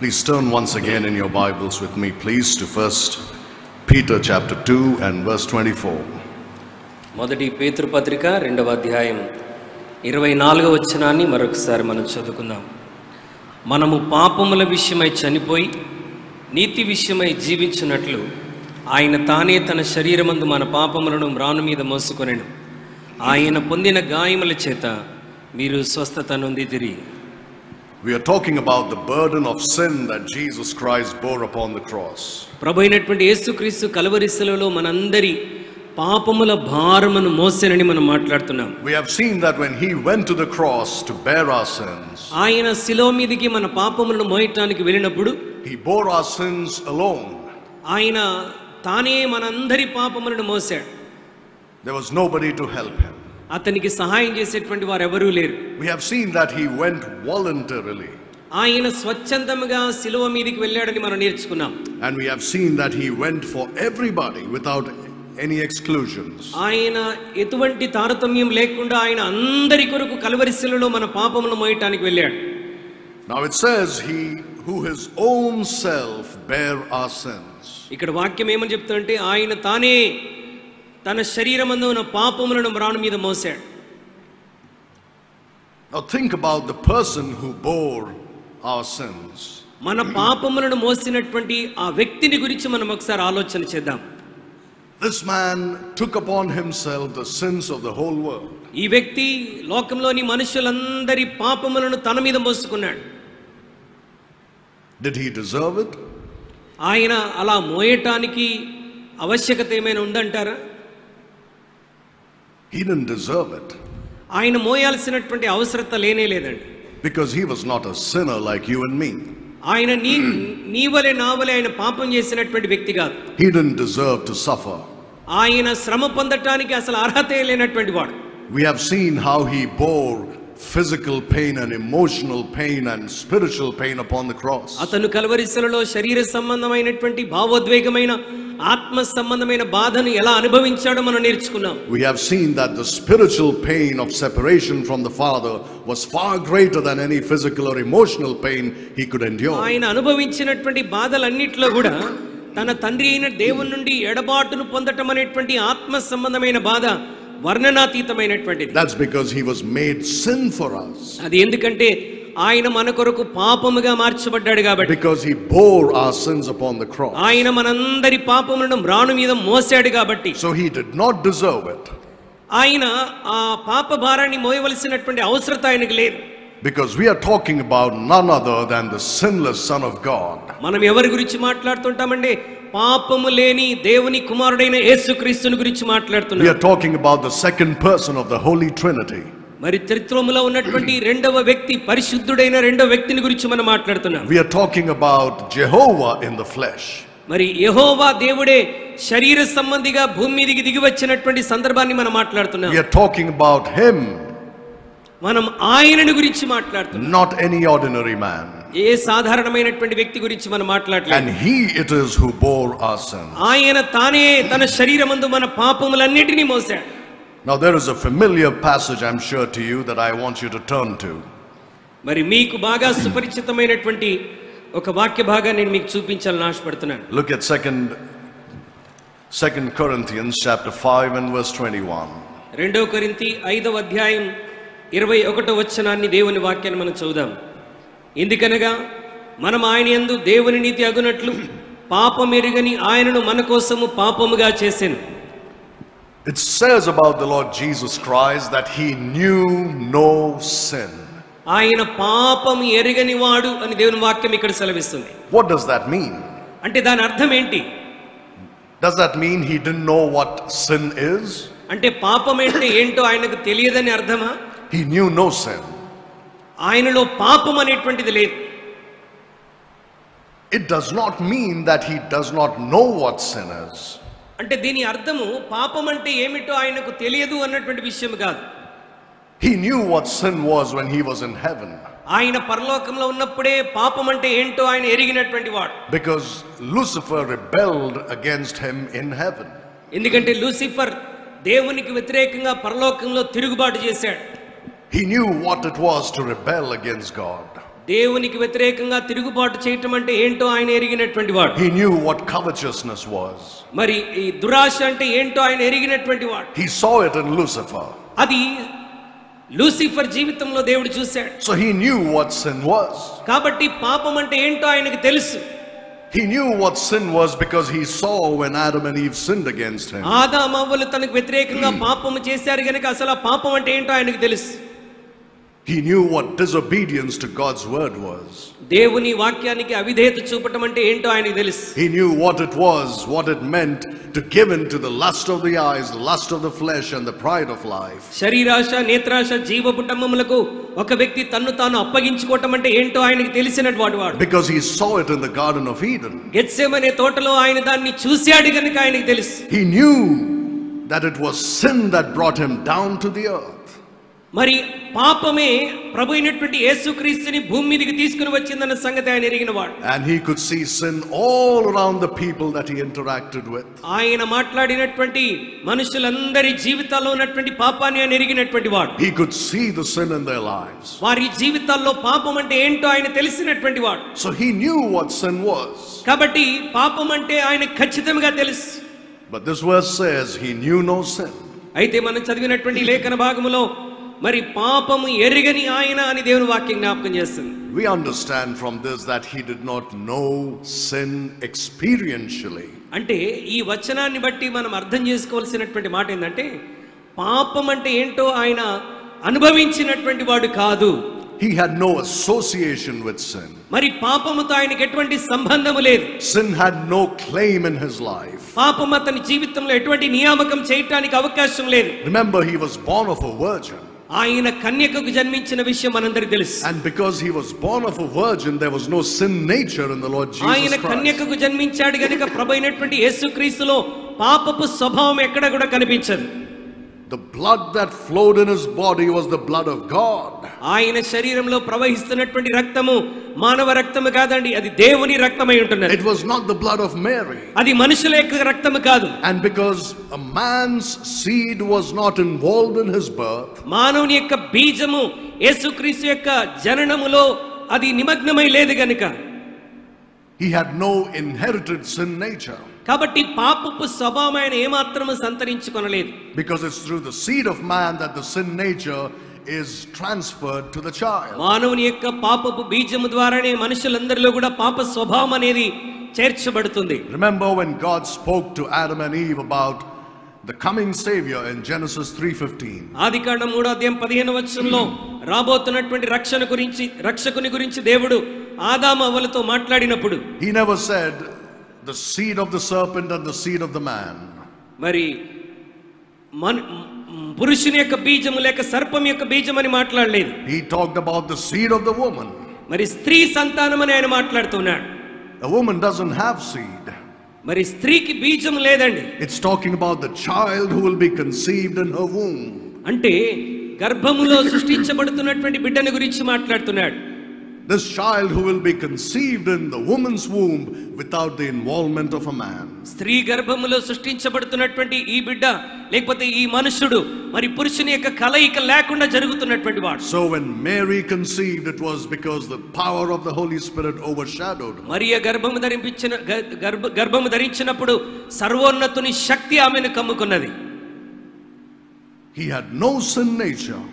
Please turn once again in your Bibles with me, please, to 1 Peter chapter 2 and verse 24. మొదటి పేతురు పత్రిక 2వ అధ్యాయం 24వ వచనాన్ని మరొకసారి మనం చదువుకుందాం. మనము పాపముల విషయమై చనిపోయి నీతి విషయమై జీవించున్నట్లు ఆయన తానే తన శరీరమందు మన పాపములను మ్రాను మీద మోసుకొనెను. ఆయన పొందిన గాయముల చేత మీరు స్వస్థత నొందితిరి. We are talking about the burden of sin that Jesus Christ bore upon the cross. ప్రభు అయినటువంటి యేసుక్రీస్తు కల్వరి శిలువలో మనందరి పాపముల భారమును మోసెనని మనం మాట్లాడుతున్నాం. We have seen that when he went to the cross to bear our sins, ఆయన శిలువ మీదకి మన పాపములను మోయటానికి వెళ్ళినప్పుడు he bore our sins alone. ఆయన తానే మనందరి పాపములను మోసాడు. There was nobody to help him. అతనికి సహాయం చేసేటువంటి వారు ఎవరూ లేరు. We have seen that he went voluntarily. ఆయన స్వచ్ఛందముగా శిలువ మీదకి వెళ్ళాడని మనం నేర్చుకున్నాం. And we have seen that he went for everybody without any exclusions. ఆయన ఎటువంటి తారతమ్యం లేకుండా ఆయన అందరి కొరకు కల్వరి శిలువలో మన పాపములను మోయటానికి వెళ్ళాడు. Now it says he who his own self bare our sins. ఇక్కడ వాక్యం ఏమని చెప్తుందంటే ఆయన తానే తన శరీరమందు ఉన్న పాపములను మ్రాను మీద మోసాడు. Now think about the person who bore our sins. మన పాపములను మోసినటువంటి ఆ వ్యక్తిని గురించి మనం ఒకసారి ఆలోచన చేద్దాం. This man took upon himself the sins of the whole world. ఈ వ్యక్తి లోకంలోని మనుషులందరి పాపములను తన మీద మోసుకున్నాడు. Did he deserve it? ఆయన అలా మోయటానికి ఆవశ్యకత ఏమైనా ఉందంటారా? He didn't deserve it. ఆయన మోయాల్సినటువంటి అవసరత లేనే లేదండి. Because he was not a sinner like you and me. ఆయన నీవలే నావలే ఆయన పాపం చేసినటువంటి వ్యక్తి కాదు. He didn't deserve to suffer. ఆయన శ్రమ పొందటానికి అసలు అర్హతే లేనటువంటి వాడు. We have seen how he bore physical pain and emotional pain and spiritual pain upon the cross. అతను కల్వరి శిలువలో శరీర సంబంధమైనటువంటి భావోద్వేగమైన ఆత్మ సంబంధమైన బాధను ఎలా అనుభవించాడో మనం నేర్చుకున్నాం. We have seen that the spiritual pain of separation from the Father was far greater than any physical or emotional pain he could endure. ఆయన అనుభవించినటువంటి బాధలన్నిట్లో కూడా తన తండ్రి అయిన దేవుని నుండి ఎడబాటును పొందటం అనేటువంటి ఆత్మ సంబంధమైన బాధ వర్ణనాతీతమైనటువంటిది. That's because he was made sin for us. అది ఎందుకంటే ఆయన మన కొరకు పాపముగా మార్చబడ్డాడు కాబట్టి. Because he bore our sins upon the cross. ఆయన మనందరి పాపములను మ్రాను మీద మోసాడు కాబట్టి. So he did not deserve it. ఆయన ఆ పాప భారాన్ని మోయవలసినటువంటి అవసరత ఆయనకు లేదు. Because we are talking about none other than the sinless Son of God. మనం ఎవరి గురించి మాట్లాడుతుంటామంటే పాపము లేని దేవుని కుమారుడైన యేసుక్రీస్తుని గురించి మాట్లాడుతున్నాం. We are talking about the second person of the Holy Trinity. మరి త్రిత్వములో ఉన్నటువంటి రెండవ వ్యక్తి పరిశుద్ధుడైన రెండవ వ్యక్తిని గురించి మనం మాట్లాడుతున్నాం. We are talking about Jehovah in the flesh. మరి యెహోవా దేవుడే శరీర సంబంధిగా భూమి మీదకి దిగి వచ్చినటువంటి సందర్భాన్ని మనం మాట్లాడుతున్నాం. We are talking about him. మనం ఆయనని గురించి మాట్లాడుతున్నాం. Not any ordinary man. ఏ సాధారణమైనటువంటి వ్యక్తి గురించి మనం మాట్లాడలేదు. And he it is who bore our sins. ఆయన తానే తన శరీరమందు మన పాపములన్నిటినీ మోసాడు. Now there is a familiar passage I'm sure to you that I want you to turn to. మరి మీకు బాగా సుపరిచితమైనటువంటి ఒక వాక్య భాగాన్ని నేను మీకు చూపించాలని ఆశపడుతున్నాను. Look at 2 Corinthians chapter 5 and verse 21. 2 కొరింథీ 5వ అధ్యాయం 21వ వచనాన్ని దేవుని వాక్యాన్ని మనం చదువుదాం. ఎందుకనగా మనం ఆయన యందు దేవుని నీతి అగునట్లు పాపమెరుగని ఆయనను మన కోసము పాపముగా చేసెను. It says about the Lord Jesus Christ that he knew no sin. ఆయన పాపము ఎరుగని వాడు అని దేవుని వాక్యం ఇక్కడ సెలవిస్తుంది. What does that mean? అంటే దాని అర్థం ఏంటి? Does that mean he didn't know what sin is? అంటే పాపం అంటే ఏంటో ఆయనకు తెలియదని అర్థమా? He knew no sin. ఆయనలో పాపం అనేటువంటిది లేదు. It does not mean that he does not know what sin is. అంటే దీని అర్థము పాపం అంటే ఏమిటో ఆయనకు తెలియదు అన్నటువంటి విషయం కాదు. He knew what sin was when he was in heaven. ఆయన పరలోకంలో ఉన్నప్పుడే పాపం అంటే ఏంటో ఆయన ఎరిగినటువంటి వాడు. Because Lucifer rebelled against him in heaven. ఎందుకంటే లూసిఫర్ దేవునికి వ్యతిరేకంగా పరలోకంలో తిరుగుబాటు చేశాడు. He knew what it was to rebel against God. దేవునికి వ్యతిరేకంగా తిరుగుబాటు చేయటం అంటే ఏంటో ఆయన ఎరిగినటువంటి వాడు. He knew what covetousness was. మరి ఈ దురాశ అంటే ఏంటో ఆయన ఎరిగినటువంటి వాడు. He saw it in Lucifer. అది లూసిఫర్ జీవితంలో దేవుడు చూశాడు. So he knew what sin was. కాబట్టి పాపం అంటే ఏంటో ఆయనకు తెలుసు. He knew what sin was because he saw when Adam and Eve sinned against him. ఆదాము అవ్వలు తనకు వ్యతిరేకంగా పాపము చేశారు గనుక అసలు ఆ పాపం అంటే ఏంటో ఆయనకు తెలుసు. He knew what disobedience to God's word was. దేవుని వాక్యానికి అవిధేయత చూపటం అంటే ఏంటో ఆయనకు తెలుసు. He knew what it was, what it meant to give in to the lust of the eyes, the lust of the flesh and the pride of life. శరీరాశ నేత్రాశ జీవపుటమ్మములకు ఒక వ్యక్తి తన్ను తాను అప్పగించుకోవటం అంటే ఏంటో ఆయనకు తెలిసినటువంటి వాడు. Because he saw it in the Garden of Eden. Gethsemane తోటలో ఆయన దాన్ని చూశాడు గనుక ఆయనకు తెలుసు. He knew that it was sin that brought him down to the earth. మరి పాపమే ప్రభు అయినటువంటి యేసుక్రీస్తుని భూమి మీదకి తీసుకుని వచ్చిందన్న సంగతి ఆయన ఎరిగినవాడు. And he could see sin all around the people that he interacted with. ఆయన మాట్లాడినటువంటి మనుషులందరి జీవితాల్లో ఉన్నటువంటి పాపాన్ని ఆయన ఎరిగినటువంటి వాడు. He could see the sin in their lives. వారి జీవితాల్లో పాపం అంటే ఏంటో ఆయన తెలిసినటువంటి వాడు. So he knew what sin was. కాబట్టి పాపం అంటే ఆయన ఖచ్చితంగా తెలుసు. But this verse says he knew no sin. అయితే మనం చదివినటువంటి లేఖన భాగములో మరి పాపము ఎరుగని ఆయన అని దేవుని వాక్యం జ్ఞాపకం చేస్తుంది. We understand from this that he did not know sin experientially. అంటే ఈ వచనాన్ని బట్టి మనం అర్థం చేసుకోవాల్సినటువంటి మాట ఏంటంటే పాపం అంటే ఏంటో ఆయన అనుభవించినటువంటి వాడు కాదు. He had no association with sin. మరి పాపముతో ఆయనకి ఎటువంటి సంబంధము లేదు. Sin had no claim in his life. పాపం అతని జీవితంలో ఎటువంటి నియామకం చేయడానికి అవకాశం లేదు. Remember, he was born of a virgin. ఆయన కన్యకకు జన్మించిన విషయం మనందరికీ తెలుసు. And because he was born of a virgin, there was no sin nature in the Lord Jesus Christ. ఆయన కన్యకకు జన్మించాడు గనుక ప్రభువైనటువంటి యేసుక్రీస్తులో పాపపు స్వభావం ఎక్కడ కూడా కనిపించదు. The blood that flowed in his body was the blood of God. ఆయన శరీరంలో ప్రవహిస్తున్నటువంటి రక్తము మానవ రక్తము కాదండి, అది దేవుని రక్తమై ఉంటున్నది. It was not the blood of Mary. అది మనుషుల యొక్క రక్తము కాదు. And because a man's seed was not involved in his birth, మానవుని యొక్క బీజము యేసుక్రీస్తు యొక్క జననములో అది నిమగ్నమై లేదు గనుక he had no inherited sin nature. కాబట్టి పాపపు స్వభావం ఆయన ఏమాత్రము సంతరించుకొనలేదు. Because it's through the seed of man that the sin nature is transferred to the child. మానవుని యొక్క పాపపు బీజము ద్వారానే మనుషులందరిలో కూడా పాప స్వభావం అనేది చేర్చబడుతుంది. Remember when God spoke to Adam and Eve about the coming savior in Genesis 3:15. ఆదికాండం 3:15 రాబోతున్నటువంటి రక్షకుని గురించి దేవుడు ఆదాము అవ్వలతో మాట్లాడినప్పుడు He never said the seed of the serpent and the seed of the man. మరి పురుషుని యొక్క బీజము లేక సర్పం యొక్క బీజం అని మాట్లాడలేదు. He talked about the seed of the woman. మరి స్త్రీ సంతానం అని ఆయన మాట్లాడుతున్నాడు. A woman doesn't have seed. మరి స్త్రీకి బీజం లేదండి. It's talking about the child who will be conceived in her womb. అంటే గర్భములో సృష్టించబడుతున్నటువంటి బిడ్డని గురించి మాట్లాడుతున్నాడు. This child who will be conceived in the woman's womb without the involvement of a man. స్త్రీ గర్భములో సృష్టించబడుతున్నటువంటి ఈ బిడ్డ లేకపోతే ఈ మనుషుడు మరి పురుషుని యొక్క కలయిక లేకుండా జరుగుతున్నటువంటి వాడు. So when Mary conceived, it was because the power of the Holy Spirit overshadowed her. మరియ గర్భము ధరించినప్పుడు సర్వోన్నతుని శక్తి ఆమెను కమ్ముకున్నది. He had no sin nature.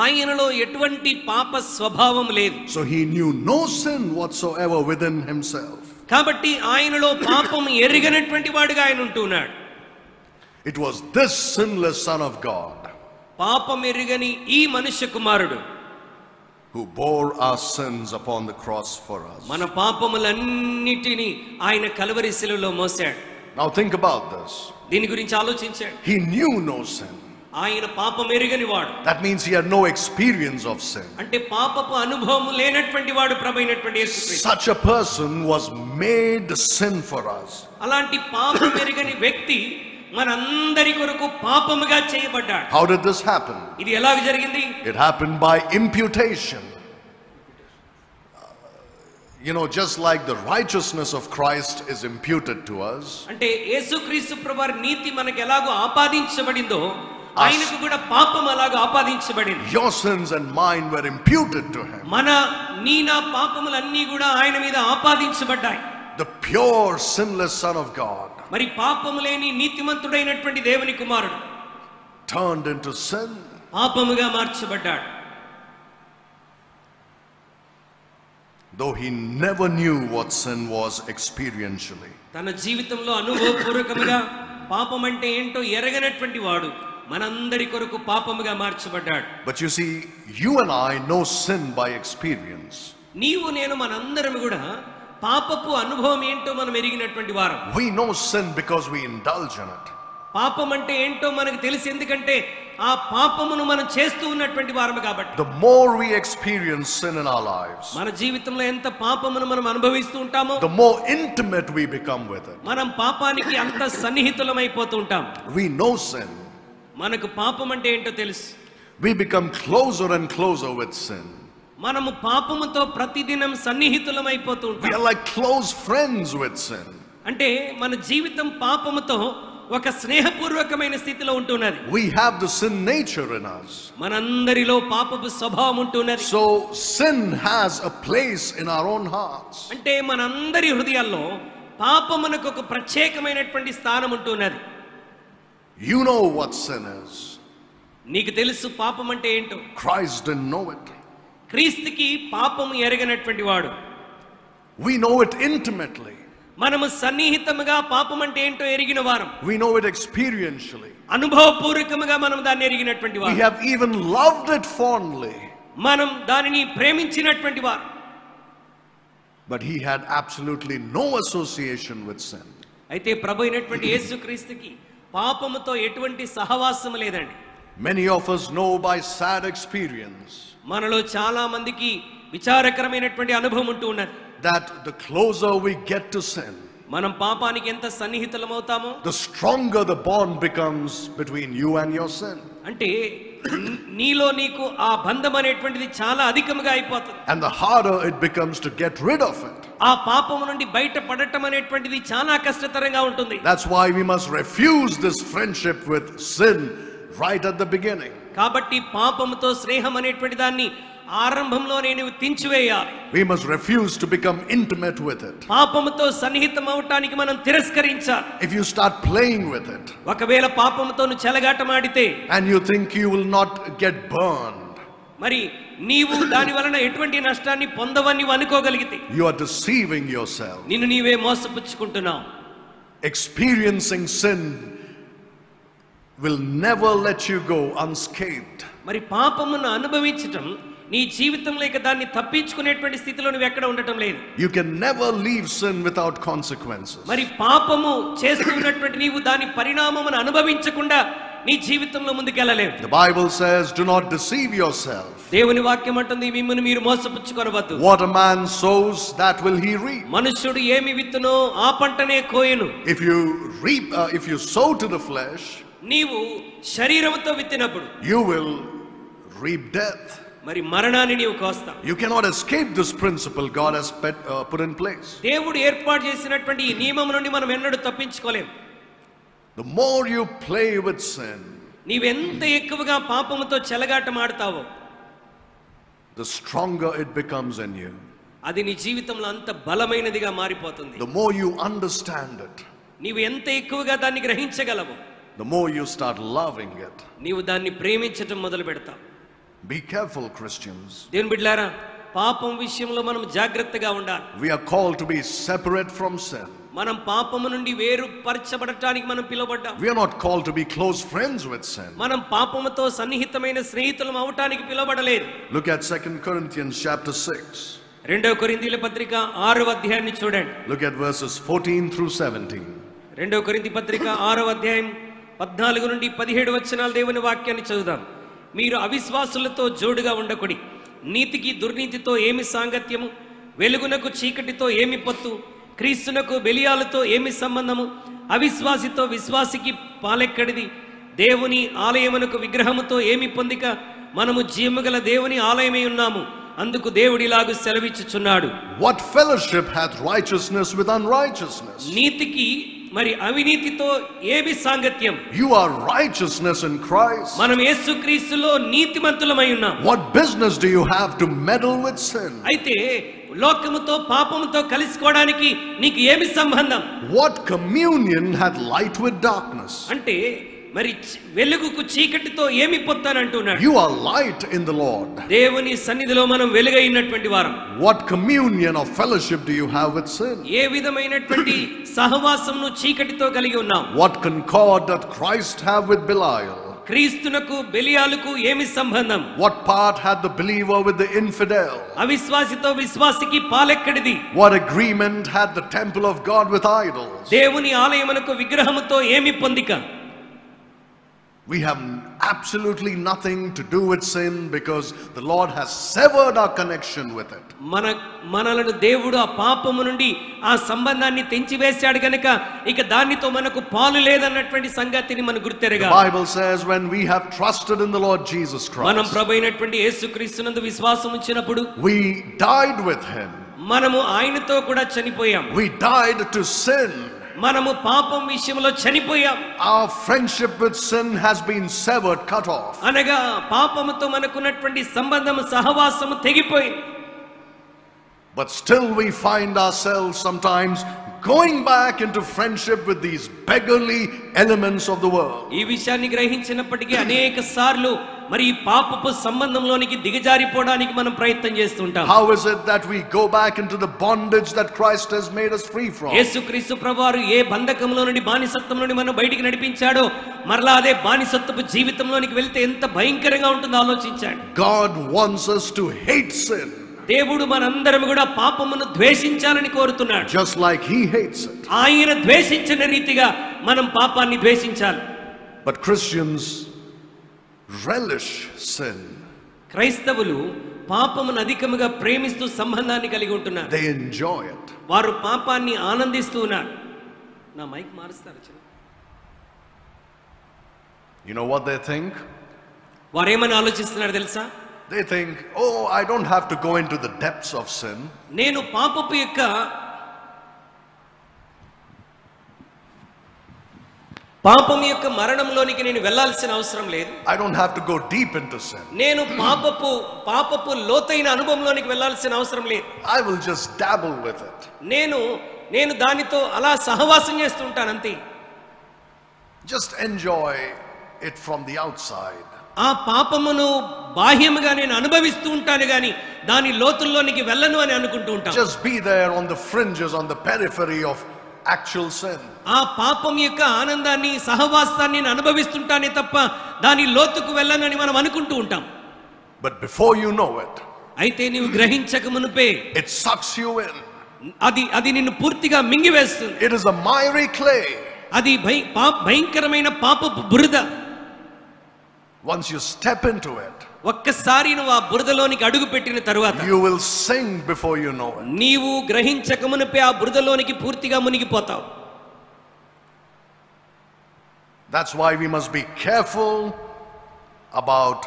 ఆయనలో ఎటువంటి పాప స్వభావం లేదు. So he knew no sin whatsoever within himself. కాబట్టి ఆయనలో పాపం ఎరిగనటువంటి వాడుగా ఆయన ఉంటున్నాడు. It was this sinless Son of God పాపం ఎరిగని ఈ మనుష్య కుమారుడు who bore our sins upon the cross for us. మన పాపములన్నిటిని ఆయన కల్వరి శిలువలో మోసాడు. Now think about this. దీని గురించి ఆలోచించాడు. He knew no sin. ఆయన పాపం ఎరుగని వాడు. That means he had no experience of sin. అంటే పాపపు అనుభవం లేనటువంటి వాడు ప్రభువైనటువంటి యేసుక్రీస్తు. Such a person was made sin for us. అలాంటి పాపం ఎరుగని వ్యక్తి మనందరి కొరకు పాపముగా చేయబడ్డాడు. How did this happen? ఇది ఎలాగ జరిగింది? It happened by imputation. You know, just like the righteousness of Christ is imputed to us, అంటే యేసుక్రీస్తు ప్రభువారి నీతి మనకు ఎలాగో ఆపాదించబడిందో ఆయనకు కూడా పాపం అలాగా ఆపాదించబడింది. Your sins and mine were imputed to him. నా పాపములన్నీ కూడా ఆయన మీద ఆపాదించబడ్డాయి. The pure sinless Son of God మరి పాపము లేని నీతిమంతుడైనటువంటి దేవుని కుమారుడు turned into sin. పాపముగా మార్చబడ్డాడు. Though he never knew what sin was experientially. తన జీవితంలో అనుభవపూర్వకముగా పాపం అంటే ఏంటో ఎరగనటువంటి వాడు మనందరి కొరకు పాపముగా మార్చబడ్డాడు. But you see, you and I know sin by experience. నీవు నేను మనందరం కూడా పాపపు అనుభవం ఏంటో మనం ఎరిగినటువంటి వారం. We know sin because we indulge in it. పాపం అంటే ఏంటో మనకు తెలిసి, ఎందుకంటే ఆ పాపమును మనం చేస్తూ ఉన్నటువంటి వారము కాబట్టి. The more we experience sin in our lives, మన జీవితంలో ఎంత పాపమును మనం అనుభవిస్తూ ఉంటామో, the more intimate we become with it. మనం పాపానికి అంత సన్నిహితులమైపోతూ ఉంటాం. We know sin. మనకు పాపం అంటే ఏంటో తెలుసు. We become closer and closer with sin. మనము పాపముతో ప్రతిదినం సన్నిహితులమైపోతూ ఉంటాం. We are like close friends with sin. అంటే మన జీవితం పాపముతో ఒక స్నేహపూర్వకమైన స్థితిలో ఉంటున్నది. We have the sin nature in us. మనందరిలో పాపపు స్వభావం ఉంటున్నది. So sin has a place in our own hearts. అంటే మనందరి హృదయాల్లో పాపమునకు ఒక ప్రత్యేకమైనటువంటి స్థానం ఉంటున్నది. You know what sin is. నీకు తెలుసు పాపం అంటే ఏంటో. Christ didn't know it. క్రీస్తుకి పాపము ఎరగనటువంటి వాడు. We know it intimately. మనము సన్నిహితముగా పాపం అంటే ఏంటో ఎరిగిన వారం. We know it experientially. అనుభవపూర్వకముగా మనం దాన్ని ఎరిగినటువంటి వారం. We have even loved it fondly. మనం దానిని ప్రేమించినటువంటి వారం. But he had absolutely no association with sin. అయితే ప్రభు అయినటువంటి యేసుక్రీస్తుకి పాపముతో ఎటువంటి సహవాసం లేదండి. Many of us know by sad experience మనలో చాలా మందికి విచారకరమైనటువంటి అనుభవం ఉంటూ ఉన్నది. that the closer we get to sin, మనం పాపానికి ఎంత సన్నిహితులమవుతామో, the stronger the bond becomes between you and your sin. అంటే నీలో నీకు ఆ బంధం అనేటువంటిది చాలా అధికముగా అయిపోతుంది. And the harder it becomes to get rid of it. ఆ పాపము నుండి బయటపడటం అనేటువంటిది చాలా కష్టతరంగా ఉంటుంది. That's why we must refuse this friendship with sin right at the beginning. కాబట్టి పాపముతో స్నేహం అనేటువంటి దాన్ని ఆరంభంలోనే నీవు తీసివేయాలి. We must refuse to become intimate with it. పాపముతో సన్నిహితం అవటానికి మనం తిరస్కరించాలి. If you start playing with it, ఒకవేళ పాపముతో నువ్వు చెలగాటమాడితే and you think you will not get burned, మరి నీవు దాని వలన ఎటువంటి నష్టాన్ని పొందవని అనుకోగలిగితే, you are deceiving yourself. నిన్ను నీవే మోసపుచ్చుకుంటున్నావు. Experiencing sin will never let you go unscathed. మరి పాపమును అనుభవించటం నీ జీవితంలో ఇక దాన్ని తప్పించుకునేటువంటి స్థితిలో నువ్వు ఎక్కడ ఉండటం లేదు. You can never leave sin without consequences. మరి పాపము చేస్తున్నటువంటి నీవు దాని పరిణామమును అనుభవించకుండా నీ జీవితంలో ముందుకెళ్ళలేవు. The Bible says, do not deceive yourself. దేవుని వాక్యం అంటుంది, మిమ్మును మీరు మోసపుచ్చుకొనవద్దు. What a man sows, that will he reap. మనుష్యుడు ఏమి విత్తునో ఆ పంటనే కోయును. If you sow to the flesh, నీవు శరీరముతో విత్తినప్పుడు you will reap death. మరి మరణాన్ని నీవు కోస్తావు. You cannot escape this principle God has put in place. దేవుడు ఏర్పాటు చేసినటువంటి ఈ నియమం నుండి మనం ఎన్నడూ తప్పించుకోలేం. The more you play with sin, నీవెంత ఎక్కువగా పాపముతో చెలగాటమాడతావో, the stronger it becomes in you. అది నీ జీవితంలో అంత బలమైనదిగా మారిపోతుంది. The more you understand it, నీవు ఎంత ఎక్కువగా దాన్ని గ్రహించగలవు, the more you start loving it. నీవు దాన్ని ప్రేమించటం మొదలు పెడతావు. Be careful, Christians. దేవుని బిడ్డలారా, పాపం విషయంలో మనం జాగ్రత్తగా ఉండాలి. We are called to be separate from sin. మనం పాపము నుండి వేరుపరచబడటానికి మనం పిలువబడ్డాం. We are not called to be close friends with sin. మనం పాపముతో సన్నిహితమైన స్నేహితులం అవటానికి పిలువబడలేదు. Look at 2 Corinthians chapter 6. 2 కొరింథీయుల పత్రిక 6వ అధ్యాయాన్ని చూడండి. Look at verses 14 through 17. 2 కొరింథీ పత్రిక 6వ అధ్యాయం 14 నుండి 17 వచనాల దేవుని వాక్యాన్ని చదువుదాం. మీరు అవిశ్వాసులతో జోడుగా ఉండకుడి. నీతికి దుర్నీతితో ఏమి సాంగత్యము? వెలుగునకు చీకటితో ఏమి పొత్తు? క్రీస్తునకు బెలియాలతో ఏమి సంబంధము? అవిశ్వాసితో విశ్వాసికి పాలెక్కడిది? దేవుని ఆలయమునకు విగ్రహముతో ఏమి పొందిక? మనము జీవముగల దేవుని ఆలయమై ఉన్నాము. అందుకు దేవుడిలాగు సెలవిచ్చుచున్నాడు. What fellowship hath righteousness with unrighteousness? నీతికి మరి అవినీతితో ఏమి సాంగత్యం? You are righteousness in Christ. మనం యేసుక్రీస్తులో నీతిమంతులమై ఉన్నాం. What business do you have to meddle with sin? అయితే లోకముతో పాపముతో కలిసికోవడానికి నీకు ఏమి సంబంధం? What communion hath light with darkness? అంటే మరి వెలుగుకు చీకటితో ఏమి పొత్తానంటున్నాడు? You are light in the Lord. దేవుని సన్నిధిలో మనం వెలుగైనటువంటి వారం. What communion or fellowship do you have with sin? ఏ విధమైనటువంటి సహవాసమును చీకటితో కలిగి ఉన్నాం? What concord doth Christ have with Belial? క్రీస్తునకు బెలియాలుకు ఏమి సంబంధం? What part had the believer with the infidel? అవిశ్వాసితో విశ్వాసికి పాలెక్కడిది? What agreement had the temple of God with idols? దేవుని ఆలయమునకు విగ్రహముతో ఏమి పొందిక? We have absolutely nothing to do with sin because the Lord has severed our connection with it. మనలను దేవుడు ఆ పాపము నుండి ఆ సంబంధాన్ని తెంచివేశాడు గనుక ఇక దానితో మనకు పాలు లేదన్నటువంటి సంగతిని మనం గుర్తెరగా. The Bible says when we have trusted in the Lord Jesus Christ, మనం ప్రభువైనటువంటి యేసుక్రీస్తునందు విశ్వాసం ఉంచినప్పుడు we died with him. మనము ఆయనతో కూడా చనిపోయాం. We died to sin. మనము పాపం విషయంలో చనిపోయాం. Our friendship with sin has been severed, cut off. అనగా పాపముతో మనకున్నటువంటి సంబంధము సహవాసము తెగిపోయింది. But still we find ourselves sometimes going back into friendship with these beggarly elements of the world. ఈ విషయాన్ని గ్రహించినప్పటికీ అనేక సార్లు మరి ఈ పాపపు సంబంధంలోనికి దిగజారిపోవడానికి మనం ప్రయత్నం చేస్తుంటాం. How is it that we go back into the bondage that Christ has made us free from? యేసుక్రీస్తు ప్రభువారు ఏ బంధకంలో నుండి బానిసత్వం నుండి మనం బయటికి నడిపించాడో మరలా అదే బానిసత్వపు జీవితంలోనికి వెళ్తే ఎంత భయంకరంగా ఉంటుందో ఆలోచించాడు. God wants us to hate sin. దేవుడు మనందరం కూడా పాపమును ద్వేషించాలని కోరుతున్నాడు. Just like he hates it. ఆయన ద్వేషించిన రీతిగా మనం పాపాన్ని ద్వేషించాలి. But Christians relish sin. క్రైస్తవులు పాపమును అధికముగా ప్రేమిస్తూ సంబంధాన్ని కలిగి ఉంటున్నారు. They enjoy it. వారు పాపాన్ని ఆనందిస్తూ ఉన్నారు. నా మైక్ మారుస్తారు. You know what they think? వారేమని ఆలోచిస్తున్నారు తెలుసా? They think, oh, I don't have to go into the depths of sin. నేను పాపపు యొక్క మరణంలోనికి నేను వెళ్ళాల్సిన అవసరం లేదు. I don't have to go deep into sin. నేను పాపపు లోతైన అనుభవంలోనికి వెళ్ళాల్సిన అవసరం లేదు. I will just dabble with it. నేను దానితో అలా సహవాసం చేస్తూ ఉంటాను అంతే. Just enjoy it from the outside. ఆ పాపమును బాహ్యముగా నేను అనుభవిస్తూ ఉంటాను గాని దాని లోతుల్లోనికి వెళ్ళను అని అనుకుంటూ ఉంటాను. Just be there on the fringes, on the periphery of actual sin. ఆ పాపం యొక్క ఆనందాన్ని సహవాసాన్ని నేను అనుభవిస్తుంటానే తప్ప దాని లోతుకు వెళ్ళనని మనం అనుకుంటూ ఉంటాం. But before you know it, అయితే నీవు గ్రహించక మునుపే it sucks you in. అది నిన్ను పూర్తిగా మింగివేస్తుంది. It is a miry clay. అది భయంకరమైన పాపపు బురద. Once you step into it, ఒక్కసారి నువ్వు ఆ బురదలోనికి అడుగు పెట్టిన తరువాత you will sink before you know it. నీవు గ్రహించక మునుపే ఆ బురదలోనికి పూర్తిగా మునిగిపోతావు. That's why we must be careful about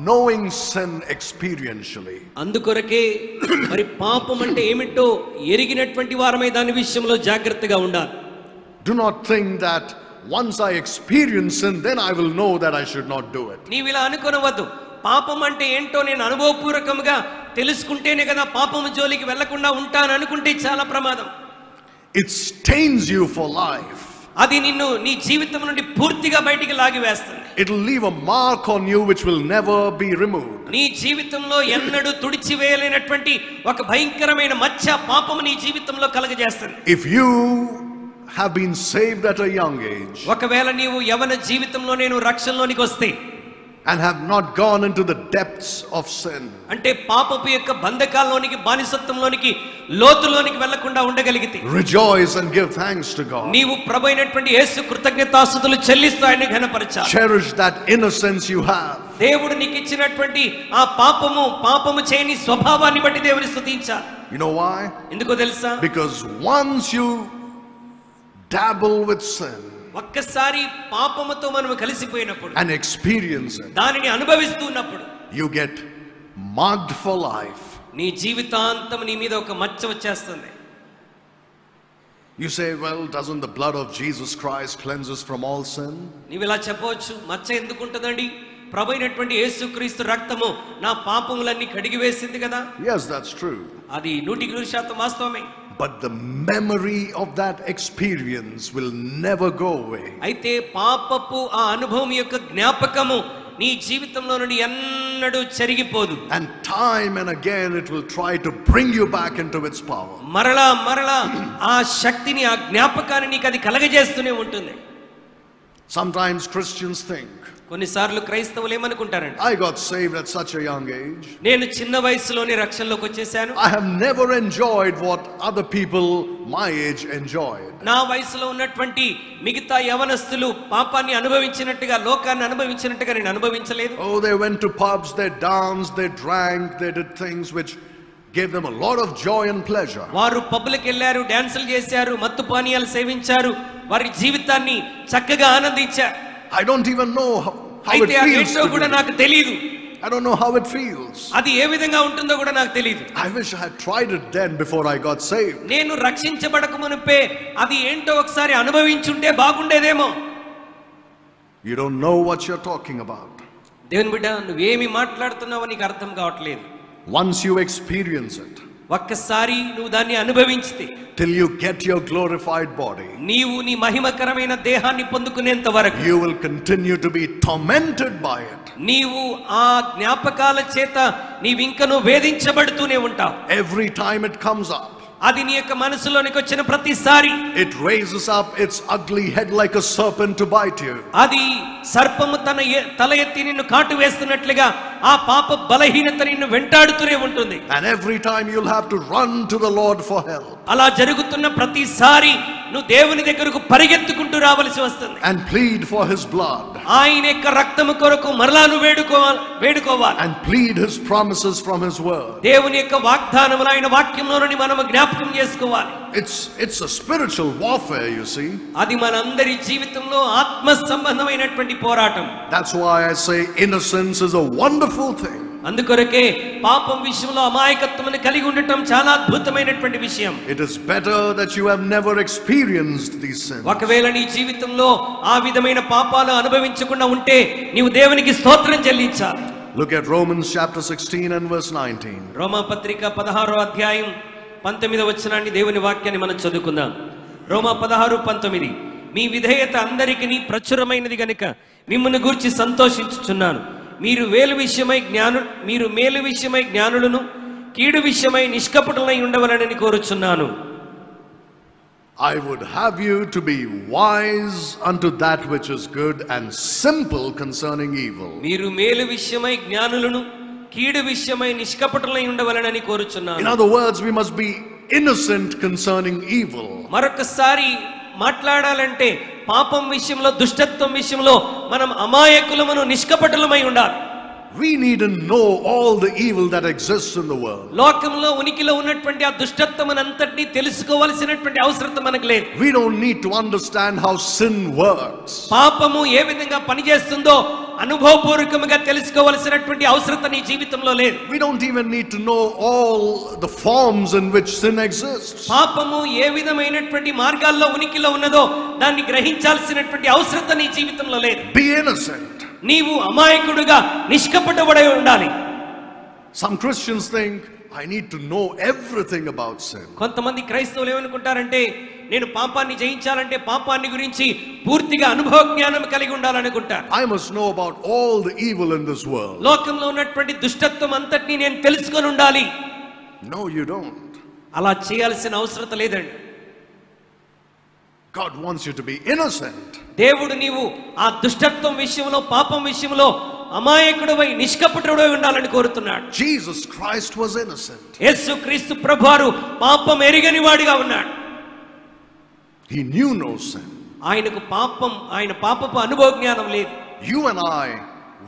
knowing sin experientially. అందుకొరకే మరి పాపం అంటే ఏమిటో ఎరిగినటువంటి వారమై దాని విషయంలో జాగ్రత్తగా ఉండాలి. Do not think that once I experience sin, then I will know that I should not do it. నీవు ఇలా అనుకోనవద్దు. పాపం అంటే ఏంటో నేను అనుభవపూర్వకంగా తెలుసుకుంటేనే కదా పాపము జోలికి వెళ్లకుండా ఉంటాను అనుకుంటే చాలా ప్రమాదం. It stains you for life. అది నిన్ను నీ జీవితం నుండి పూర్తిగా బయటికి లాగివేస్తుంది. It will leave a mark on you which will never be removed. నీ జీవితంలో ఎన్నడూ తుడిచివేయలేనటువంటి ఒక భయంకరమైన మచ్చ పాపము నీ జీవితంలో కలగజేస్తుంది. If you have been saved at a young age, ఒకవేళ నీవు యవన జీవితంలో నేను రక్షణలోనికి వస్తే and have not gone into the depths of sin, అంటే పాపపు యొక్క బంధకాల్లోనికి బానిసత్వంలోనికి లోతులోనికి వెళ్లకుండా ఉండగలిగితే rejoice and give thanks to God. నీవు ప్రభువైనటువంటి యేసు కృతజ్ఞతాస్తుతులు చెల్లిస్తూ ఆయన్ని ఘనపరచాలి. Cherish that innocence you have. దేవుడు నీకు ఇచ్చినటువంటి ఆ పాపము చేయని స్వభావాన్ని బట్టి దేవుని స్తుతించాలి. You know why? ఎందుకో తెలుసా? Because once you dabble with sin ఒక్కసారి పాపముతో మనము కలిసిపోయినప్పుడు and experience it, దానిని అనుభవిస్తూ ఉన్నప్పుడు you get marked for life. నీ జీవితాంతం నీ మీద ఒక మచ్చ వచ్చేస్తుంది. You say, well, doesn't the blood of Jesus Christ cleanse us from all sin? నీవు ఇలా చెప్పవచ్చు, మచ్చ ఎందుకు ఉంటుందండి, ప్రభు అయినటువంటి యేసుక్రీస్తు రక్తము నా పాపములన్నీ కడిగి వేసింది కదా. Yes, that's true. అది 100% వాస్తవమే. But the memory of that experience will never go away. అయితే పాపపు ఆ అనుభవం యొక్క జ్ఞాపకము నీ జీవితంలో నుండి ఎన్నడూ చెరిగిపోదు. And time and again it will try to bring you back into its power. మరలా మరలా ఆ శక్తిని, ఆ జ్ఞాపకాన్ని నీకు అది కలగజేస్తూనే ఉంటుంది. Sometimes Christians think, కొన్నిసార్లు క్రైస్తవులు ఏమనుకుంటారండి, I got saved at such a young age. నేను చిన్న వయసులోనే రక్షణలోకి వచ్చేసాను. I have never enjoyed what other people my age enjoyed. నా వయసులో ఉన్నటువంటి మిగతా యవనస్తులు పాపాన్ని అనుభవించినట్టుగా, లోకాన్ని అనుభవించినట్టుగా నేను అనుభవించలేదు. Oh, they went to pubs, they danced, they drank, they did things which gave them a lot of joy and pleasure. వారు public వెళ్ళారు, డాన్సులు చేశారు, మత్తు పానీయాలు సేవించారు, వారి జీవితాన్ని చక్కగా ఆనందించారు. I don't even know how it feels. కూడా నాకు తెలియదు. I don't know how it feels. అది ఏ విధంగా ఉంటుందో కూడా నాకు తెలియదు. I wish I had tried it then before I got saved. నేను రక్షించబడక మునుపే అది ఏంటో ఒకసారి అనుభవించుంటే బాగుండేదేమో. You don't know what you're talking about. దేవుని బిడ్డ, నువ్వేమి మాట్లాడుతున్నావో నీకు అర్థం కావట్లేదు. Once you experience it, ఒక్కసారి నువ్వు దాన్ని అనుభవించితే, till you get your glorified body, నీవు నీ మహిమకరమైన దేహాన్ని పొందుకునేంత వరకు you will continue to be tormented by it. నీవు ఆ జ్ఞాపకాల చేత నీవింకను వేధించబడుతూనే ఉంటావు. Every time it comes up, అది నీ యొక్క మనసులోనికి వచ్చిన ప్రతిసారి it raises up its ugly head like a serpent to bite you. అది సర్పము తల ఎత్తి నిన్ను కాటు వేస్తున్నట్లుగా ఆ పాప బలహీనత నిన్ను వెంటాడుతూనే ఉంటుంది. And every time you'll have to run to the Lord for help. అలా జరుగుతున్న ప్రతిసారి నువ్వు దేవుని దగ్గరకు పరిగెత్తుకుంటూ రావలసి వస్తుంది. And plead for his blood. ఆయన యొక్క రక్తము కొరకు మరలా నువ్వు వేడుకోవాలి. And plead his promises from his word. దేవుని యొక్క వాగ్దానములు ఆయన వాక్యంలో నుండి మనము జ్ఞాపకం చేసుకోవాలి. It's a spiritual warfare, you see. అది మనందరి జీవితంలో ఆత్మ సంబంధమైనటువంటి పోరాటం. That's why I say innocence is a wonderful thing. అందుకొరకే పాపం విషయంలో అమాయకత్వమును కలిగి ఉండటం చాలా అద్భుతమైనటువంటి విషయం. It is better that you have never experienced these sins. ఒకవేళ నీ జీవితంలో ఆ విధమైన పాపాలు అనుభవించకుండా ఉంటే నీవు దేవునికి స్తోత్రం చెల్లించాలి. Look at Romans chapter 16 and verse 19. రోమా పత్రిక 16వ అధ్యాయం 19వ వచనాన్ని దేవుని వాక్యాన్ని మనం చదువుకుందాం. రోమా 16:19. మీ విధేయత అందరికీ ప్రచురమైనది గనుక మిమ్మును గూర్చి సంతోషించుచున్నాను. మీరు మేలు విషయమై జ్ఞానులను, కీడు విషయమై నిష్కపటులై ఉండవలనని కోరుచున్నాను. I would have you to be wise unto that which is good and simple concerning evil. మీరు మేలు విషయమై జ్ఞానులను, కీడు విషయమై నిష్కపటులై ఉండవలనని కోరుచున్నాను. In other words, we must be innocent concerning evil. మరొకసారి మాట్లాడాలంటే పాపం విషయంలో, దుష్టత్వం విషయంలో మనం అమాయకులమును, నిష్కపటులమై ఉండాలి. We need to know all the evil that exists in the world. లోకంలో ఉనికిలో ఉన్నటువంటి ఆ దుష్టత్వమునంతటిని తెలుసుకోవాల్సినటువంటి అవసరం మనకు లేదు. We don't need to understand how sin works. పాపము ఏ విధంగా పనిచేస్తుందో అనుభవపూర్వకంగా తెలుసుకోవాల్సినటువంటి అవసరం నీ జీవితంలో లేదు. We don't even need to know all the forms in which sin exists. పాపము ఏ విధమైనటువంటి మార్గాల్లో ఉనికిలో ఉన్నదో దాన్ని గ్రహించాల్సినటువంటి అవసరం నీ జీవితంలో లేదు. Be innocent. నీవు అమాయకుడుగా, నిష్కపటబడి ఉండాలి. Some Christians think I need to know everything about sin. కొంతమంది క్రైస్తవులు ఏమనుకుంటారంటే, నేను పాపాన్ని జయించాలంటే పాపాన్ని గురించి పూర్తిగా అనుభవ జ్ఞానం కలిగి ఉండాలనుకుంటారు. I must know about all the evil in this world. లోకంలో ఉన్నటువంటి దుష్టత్వం అంతటిని నేను తెలుసుకొని ఉండాలి. No, you don't. అలా చేయాల్సిన అవసరం లేదండి. God wants you to be innocent. దేవుడు నీవు ఆ దుష్టత్వం విషయంలో, పాపం విషయంలో అమాయకుడవై, నిష్కపటుడవై ఉండాలని కోరుతున్నాడు. Jesus Christ was innocent. యేసుక్రీస్తు ప్రభువారు పాపం ఎరిగని వాడిగా ఉన్నాడు. He knew no sin. ఆయన పాపపు అనుభవ జ్ఞానం లేదు. You and I,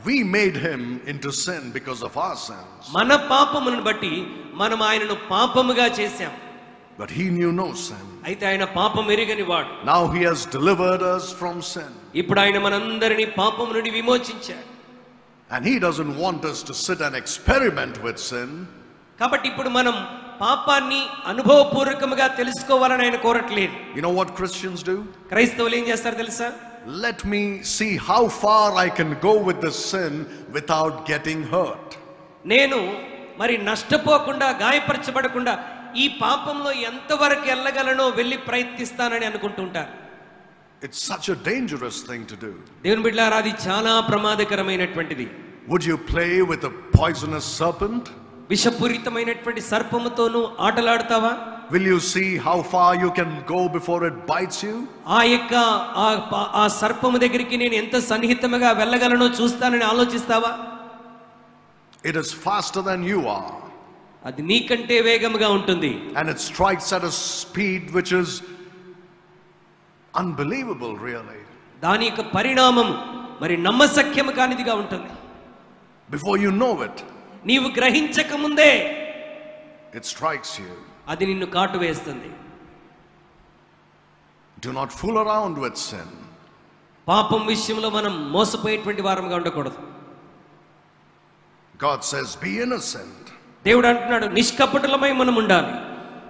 we made him into sin because of our sins. మన పాపములను బట్టి మనం ఆయనను పాపముగా చేశాం. But he knew no sin. అయితే ఆయన పాపం ఎరిగని వాడు. Now he has delivered us from sin. ఇప్పుడు ఆయన మనందరినీ పాపం నుండి విమోచించాడు. And he doesn't want us to sit and experiment with sin. కాబట్టి ఇప్పుడు మనం పాపాన్ని అనుభవపూర్వకంగా తెలుసుకోవాలని ఆయన కోరట్లేదు. You know what Christians do? క్రైస్తవులు ఏం చేస్తారు తెలుసా? Let me see how far I can go with the sin without getting hurt. నేను మరి నష్టపోకుండా, గాయపరచబడకుండా ఈ పాపంలో ఎంతవరకు వెళ్ళగలనో వెళ్ళి ప్రయత్నిస్తానని అనుకుంటుంటారు. It's such a dangerous thing to do. దేవుని బిడ్డలారా, అది చాలా ప్రమాదకరమైనటువంటిది. Would you play with a poisonous serpent? విషపూరితమైనటువంటి సర్పముతోను ఆటలాడతావా? Will you see how far you can go before it bites you? ఆ సర్పము దగ్గరికి నేను ఎంత సన్నిహితంగా వెళ్ళగలనో చూస్తానని ఆలోచిస్తావా? It is faster than you are. అది నీకంటే వేగంగా ఉంటుంది. And it strikes at a speed which is unbelievable, really. దాని యొక్క పరిణామం మరి నమ్మశక్యం కానిదిగా ఉంటుంది. Before you know it, నీవు గ్రహించక ముందే it strikes you. అది నిన్ను కాటు వేస్తుంది. Do not fool around with sin. పాపం విషయంలో మనం మోసపోయేటువంటి వారంగా ఉండకూడదు. God says, be innocent. దేవుడు అంటున్నాడు, నిష్కపటులమై మనం ఉండాలి.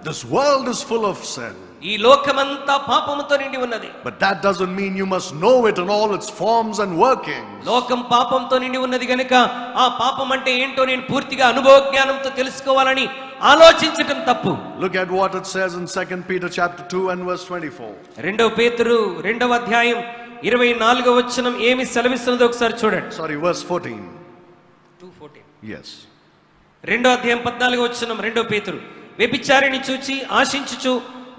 This world is full of sin. ఈ లోకమంతా పాపముతో నిండి ఉన్నది. But that doesn't mean you must know it in all its forms and workings. లోకం పాపంతో నిండి ఉన్నది గనుక ఆ పాపం అంటే ఏంటో నేను పూర్తిగా అనుభవ జ్ఞానంతో తెలుసుకోవాలని ఆలోచించటం తప్పు. Look at what it says in 2 Peter chapter 2 and verse 24. రెండవ పేతురు 2వ అధ్యాయం 24వ వచనం ఏమి సెలవిస్తున్నదో ఒకసారి చూడండి. Sorry, verse 14. 2:14. Yes. 2వ అధ్యాయం 14వ వచనం, రెండవ పేతురు. వ్యభిచారిని చూచి ఆశించుచు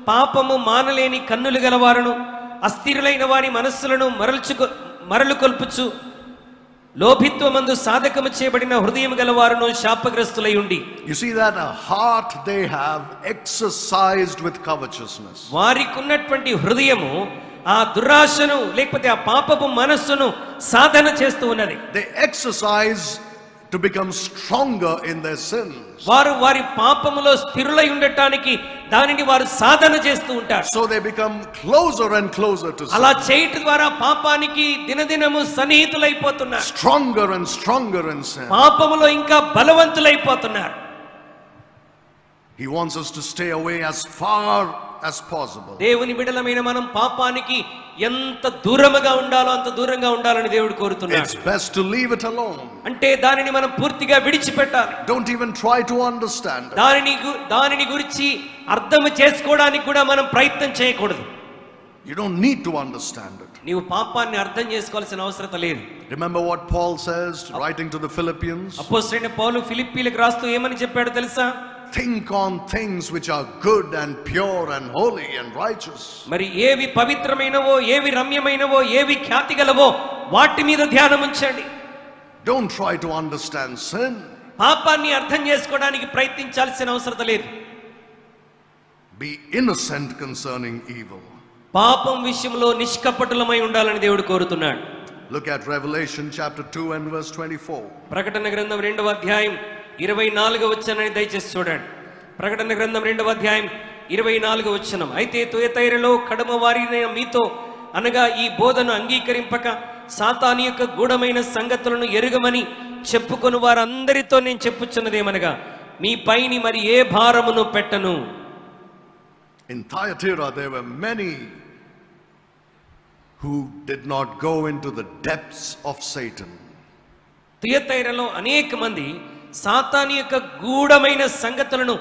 పాపము మానలేని కన్నులు గలవారును అస్థిరులైన వారి మనస్సులను మరలు కొల్పుచు లోభిత్వమందు సాధకము చేయబడిన హృదయం గలవారును శాపగ్రస్తులై ఉండి. You see that a heart they have exercised with covetousness. వారికి ఉన్నటువంటి హృదయము ఆ దురాశను లేకపోతే ఆ పాపపు మనస్సును సాధన చేస్తూ ఉన్నది. They exercise to become stronger in their sins. వారి పాపములో స్థిరులై ఉండటానికి దానిని వారు సాధన చేస్తూ ఉంటారు. So they become closer and closer to sin. అలా చేయటం ద్వారా పాపానికి దినదినము సన్నిహితులైపోతున్నారు. Stronger and stronger in sin. పాపములో ఇంకా బలవంతులైపోతున్నారు. He wants us to stay away as far as possible. దేవుని బిడ్డలమైన మనం పాపానికి ఎంత దూరముగా ఉండాలో అంత దూరంగా ఉండాలని దేవుడు కోరుతున్నాడు. It's best to leave it alone. అంటే దానిని మనం పూర్తిగా విడిచిపెట్టాలి. Don't even try to understand it. దానిని గురించి అర్థం చేసుకోవడానికి కూడా మనం ప్రయత్నం చేయకూడదు. You don't need to understand it. నీవు పాపాన్ని అర్థం చేసుకోవాల్సిన అవసరం లేదు. Remember what Paul says writing to the Philippians? అపోస్తలుడైన పౌలు ఫిలిప్పీలకు రాస్తూ ఏమని చెప్పాడు తెలుసా? Think on things which are good and pure and holy and righteous. మరి ఏవి పవిత్రమైనవో, ఏవి రమ్యమైనవో, ఏవి ఖ్యాతిగలవో వాటి మీద ధ్యానం ఉంచండి. Don't try to understand sin. పాపాన్ని అర్థం చేసుకోవడానికి ప్రయత్నించాల్సిన అవసరం లేదు. Be innocent concerning evil. పాపం విషయంలో నిష్కపటులమై ఉండాలని దేవుడు కోరుతున్నాడు. Look at Revelation chapter 2 and verse 24. ప్రకటన గ్రంథం 2వ అధ్యాయం 24వ వచనాన్ని దయచేసి చూడండి. ప్రకటన గ్రంథం 2వ అధ్యాయం 24వ వచనం. అయితే తుయతైరలో కడమ వారిన మీతో అనగా ఈ బోధను అంగీకరింపక సాతాను యొక్క గూఢమైన సంగతులను ఎరుగమని చెప్పుకొని వారందరితో నేను చెప్పుచున్నదేమనగా మీ పైని మరి ఏ భారమును పెట్టను. In Thyatira there were many who did not go into the depths of Satan. తుయతైరలో అనేక మంది సాతాను యొక్క గూఢమైన సంగతులను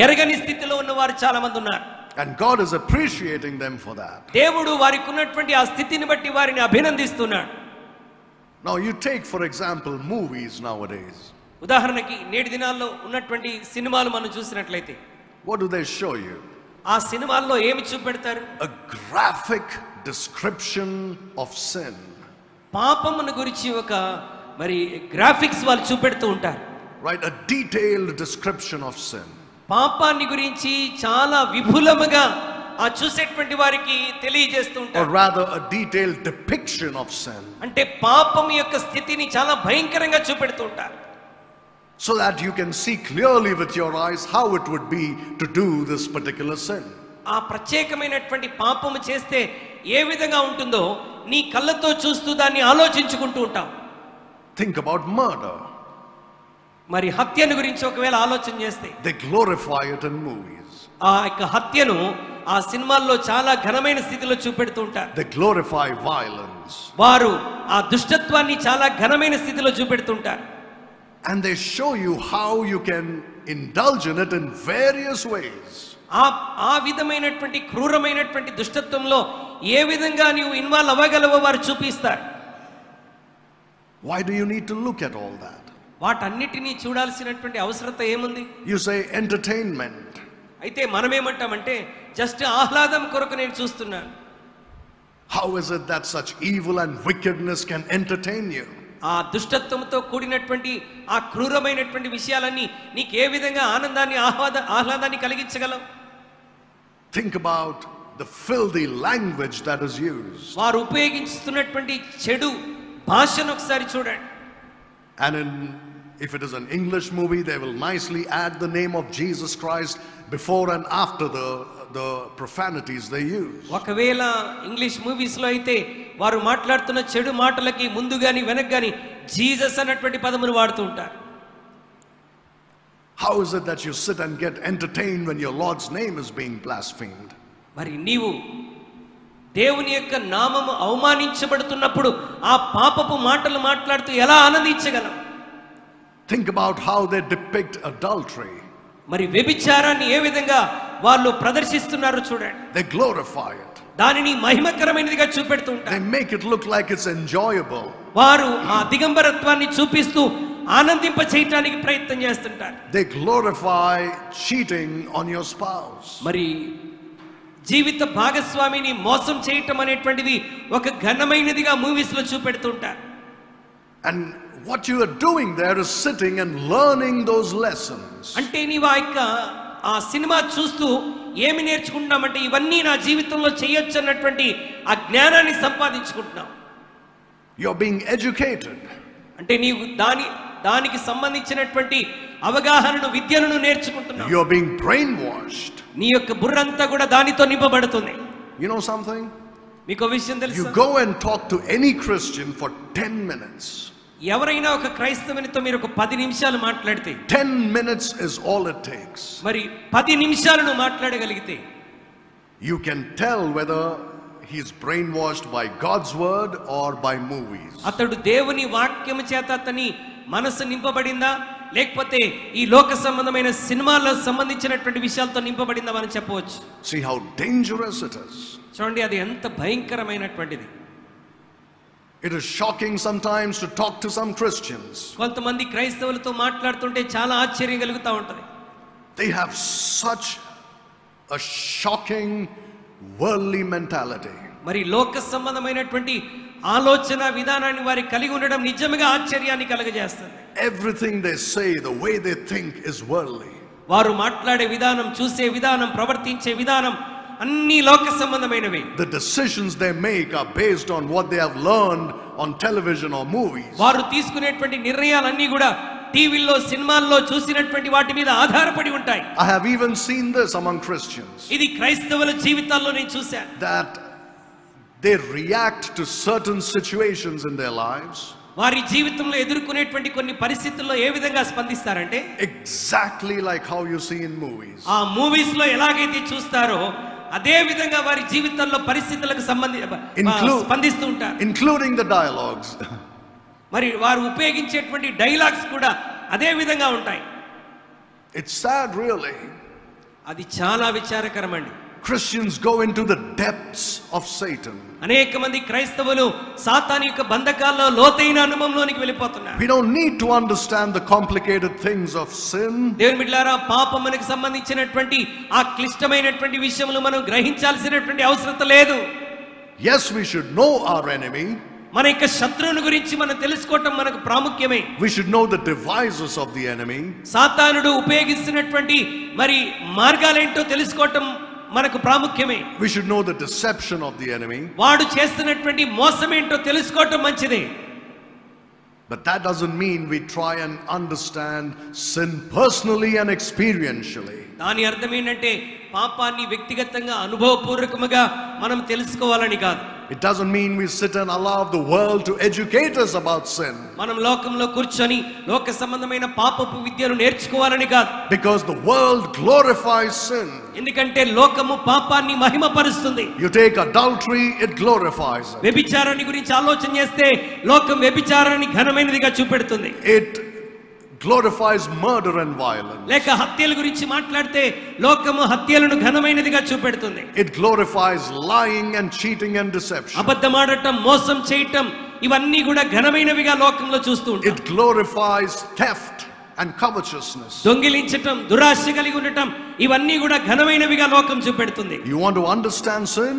ఎరగని స్థితిలో ఉన్నవారు చాలా మంది ఉన్నారు. And God is appreciating them for that. దేవుడు వారికి ఉన్నటువంటి ఆ స్థితిని బట్టి వారిని అభినందిస్తున్నాడు. Now you take for example movies nowadays. ఉదాహరణకి నేటి దినాల్లో ఉన్నటువంటి సినిమాలు మనం చూసినట్లయితే What do they show you? ఆ సినిమాల్లో ఏమి చూపెడతారు? A graphic description of sin. పాపమును గురించి ఒక మరి గ్రాఫిక్స్ వాళ్ళు చూపెడుతూ ఉంటారు. Right, a detailed description of sin. పాపాన్ని గురించి చాలా విపులముగా ఆ చూసేటువంటి వారికి తెలియజేస్తూ Or ఉంటారు. rather a detailed depiction of sin. అంటే పాపం యొక్క స్థితిని చాలా భయంకరంగా చూపెడుతూ ఉంటారు. So that you can see clearly with your eyes how it would be to do this particular sin. ఆ ప్రత్యేకమైనటువంటి పాపము చేస్తే ఏ విధంగా ఉంటుందో నీ కళ్ళతో చూస్తూ దాన్ని ఆలోచించుకుంటూ ఉంటావు. Think about murder. మరి హత్యను గురించి ఒకవేళ ఆలోచన చేస్తే they glorify it in movies. ఆ యొక్క హత్యను ఆ సినిమాల్లో చాలా ఘనమైన స్థితిలో చూపెడుతూ ఉంటారు. They glorify violence. వారు ఆ దుష్టత్వాన్ని చాలా ఘనమైన స్థితిలో చూపెడుతుంటారు. And they show you how you can indulge in it in various ways. ఆ విధమైనటువంటి క్రూరమైనటువంటి దుష్టత్వంలో ఏ విధంగా నీవు ఇన్వాల్వ్ అవ్వగలవో వారు చూపిస్తారు. Why do you need to look at all that? వాటన్నిటినీ చూడాల్సినటువంటి అవసరత ఏముంది? You say entertainment. అయితే మనం ఏమంటామంటే జస్ట్ ఆహ్లాదం కొరకు నేను చూస్తున్నాను. How is it that such evil and wickedness can entertain you? ఆ దుష్టత్వంతో కూడినటువంటి ఆ క్రూరమైనటువంటి విషయాలన్నీ నీకు ఏ విధంగా ఆనందాన్ని ఆహ్లాదాన్ని కలిగించగలవు? Think about the filthy language that is used. వారు ఉపయోగిస్తున్నటువంటి చెడు భాషను ఒకసారి చూడండి. And if it is an English movie, they will nicely add the name of Jesus Christ before and after the profanities they use. ఒకవేళ English movies లో అయితే వారు మాట్లాడుతున్న చెడు మాటలకి ముందు గాని వెనక గాని జీసస్ అన్నటువంటి పదమును వాడుతూ ఉంటారు. How is it that you sit and get entertained when your Lord's name is being blasphemed? మరి నీవు దేవుని యొక్క నామము అవమానించబడుతున్నప్పుడు ఆ పాపపు మాటలు మాట్లాడుతూ ఎలా ఆనందించగలవు? Think about how they depict adultery. మరి వ్యభిచారాన్ని ఏ విధంగా వాళ్ళు ప్రదర్శిస్తున్నారు చూడండి. They glorify it. దానిని మహిమకరమైనదిగా చూపెడుతూ ఉంటారు. They make it look like it's enjoyable. వారు ఆ దిగంబరత్వాన్ని చూపిస్తూ ఆనందింప చేయడానికి ప్రయత్నం చేస్తుంటారు. They glorify cheating on your spouse. మరి జీవిత భాగస్వామిని మోసం చేయటం అనేటువంటిది ఒక ఘనమైనదిగా మూవీస్ లో చూపెడుతుంటారు. And what you are doing there is sitting and learning those lessons. అంటే నీవు ఆ సినిమా చూస్తూ ఏమి నేర్చుకుంటున్నామంటే ఇవన్నీ నా జీవితంలో చేయొచ్చు అన్నటువంటి ఆ జ్ఞానాన్ని సంపాదించుకుంటున్నావు. You're being educated. అంటే నీవు దానికి సంబంధించినటువంటి అవగాహనను విద్యను నేర్చుకుంటున్నావు. You're being brainwashed. నీ యొక్క బుర్రంతా కూడా దానితో నింపబడుతుంది. You know something? మీకు విషయం తెలుసా? You go and talk to any Christian for 10 minutes. ఎవరైనా ఒక క్రైస్తవునితో మీరు ఒక 10 నిమిషాలు మాట్లాడితే 10 minutes is all it takes. మరి 10 నిమిషాలను మాట్లాడగలిగితే you can tell whether he's brainwashed by God's word or by movies. అతడు దేవుని వాక్యము చేత అతని మనసు నింపబడిందా లేకపోతే ఈ లోక సంబంధమైన సినిమాలకు సంబంధించినటువంటి విషయాలతో నింపబడిందా మనం చెప్పవచ్చు. See how dangerous it is. చూడండి అది ఎంత భయంకరమైనటువంటిది. It is shocking sometimes to talk to some Christians. కొంతమంది క్రైస్తవులతో మాట్లాడుతుంటే చాలా ఆశ్చర్యం కలుగుతూ ఉంటది. They have such a shocking worldly mentality. మరి లోక సంబంధమైనటువంటి ఆలోచన విధానాన్ని వారి కలిగి ఉండడం నిజంగా ఆశ్చర్యాన్ని కలుగజేస్తుంది. Everything they say, the way they think is worldly. వారు మాట్లాడే విధానం, చూసే విధానం, ప్రవర్తించే విధానం అన్ని లోక సంబంధమైనవి. The decisions they make are based on what they have learned on television or movies. వారు తీసుకునేటువంటి నిర్ణయాలన్నీ కూడా టీవీల్లో సినిమాల్లో చూసినటువంటి వాటి మీద ఆధారపడి ఉంటాయి. I have even seen this among Christians. ఇది క్రైస్తవుల జీవితాల్లో నేను చూశాను. That they react to certain situations in their lives. వారి జీవితంలో ఎదుర్కొనేటువంటి కొన్ని పరిస్థితుల్లో ఏ విధంగా స్పందిస్తారంటే exactly like how you see in movies. ఆ మూవీస్ లో ఎలాగైతే చూస్తారో అదే విధంగా వారి జీవితాల్లో పరిస్థితులకు స్పందిస్తూ ఉంటారు. Including the dialogues. మరి వారు ఉపయోగించేటువంటి డైలాగ్స్ కూడా అదే విధంగా ఉంటాయి. It's sad really. అది చాలా విచారకరమండి. Christians go into the depths of Satan. అనేక మంది క్రైస్తవులు సాతాను యొక్క బంధకాల్లో లోతైన అనుభవంలోనికి వెళ్ళిపోతున్నారు. We don't need to understand the complicated things of sin. దేవుని బిడ్డలారా పాపమునకు సంబంధించినటువంటి ఆ క్లిష్టమైనటువంటి విషయములు మనం గ్రహించాల్సినటువంటి అవసరం లేదు. Yes, we should know our enemy. మన యొక్క శత్రువుని గురించి మనం తెలుసుకోవటం మనకు ప్రాముఖ్యమే. We should know the devices of the enemy. సాతానుడు ఉపయోగిస్తున్నటువంటి మరి మార్గాలేంటో తెలుసుకోవటం మనకు ప్రాముఖ్యమే. We should know the deception of the enemy. వాడు చేస్తున్నటువంటి మోసం ఏంటో తెలుసుకోవటం మంచిదే. But that doesn't mean we try and understand sin personally and experientially. దాని అర్థం ఏంటంటే పాపాన్ని వ్యక్తిగతంగా అనుభవపూర్వకముగా మనం తెలుసుకోవాలని కాదు. It doesn't mean we sit and allow the world to educate us about sin. మనం లోకంలో కూర్చొని లోక సంబంధమైన పాపపు విద్యను నేర్చుకోవాలని కాదు. Because the world glorifies sin. ఎందుకంటే లోకము పాపాన్ని మహిమపరుస్తుంది. You take adultery, it glorifies it. వ్యభిచారాన్ని గురించి ఆలోచన చేస్తే లోకం వ్యభిచారాన్ని ఘనమైనదిగా చూపెడుతుంది. It glorifies murder and violence. లేక హత్యల గురించి మాట్లాడితే లోకము హత్యలను ఘనమైనదిగా చూపెడుతుంది. It glorifies lying and cheating and deception. అబద్ధమాడటం, మోసం చేయటం ఇవన్నీ కూడా ఘనమైనవిగా లోకంలో చూస్తూ ఉంటాం. It glorifies theft and covetousness. దొంగిలించటం, దురాశ కలిగి ఉండటం ఇవన్నీ కూడా ఘనమైనవిగా లోకం చూపెడుతుంది. You want to understand sin?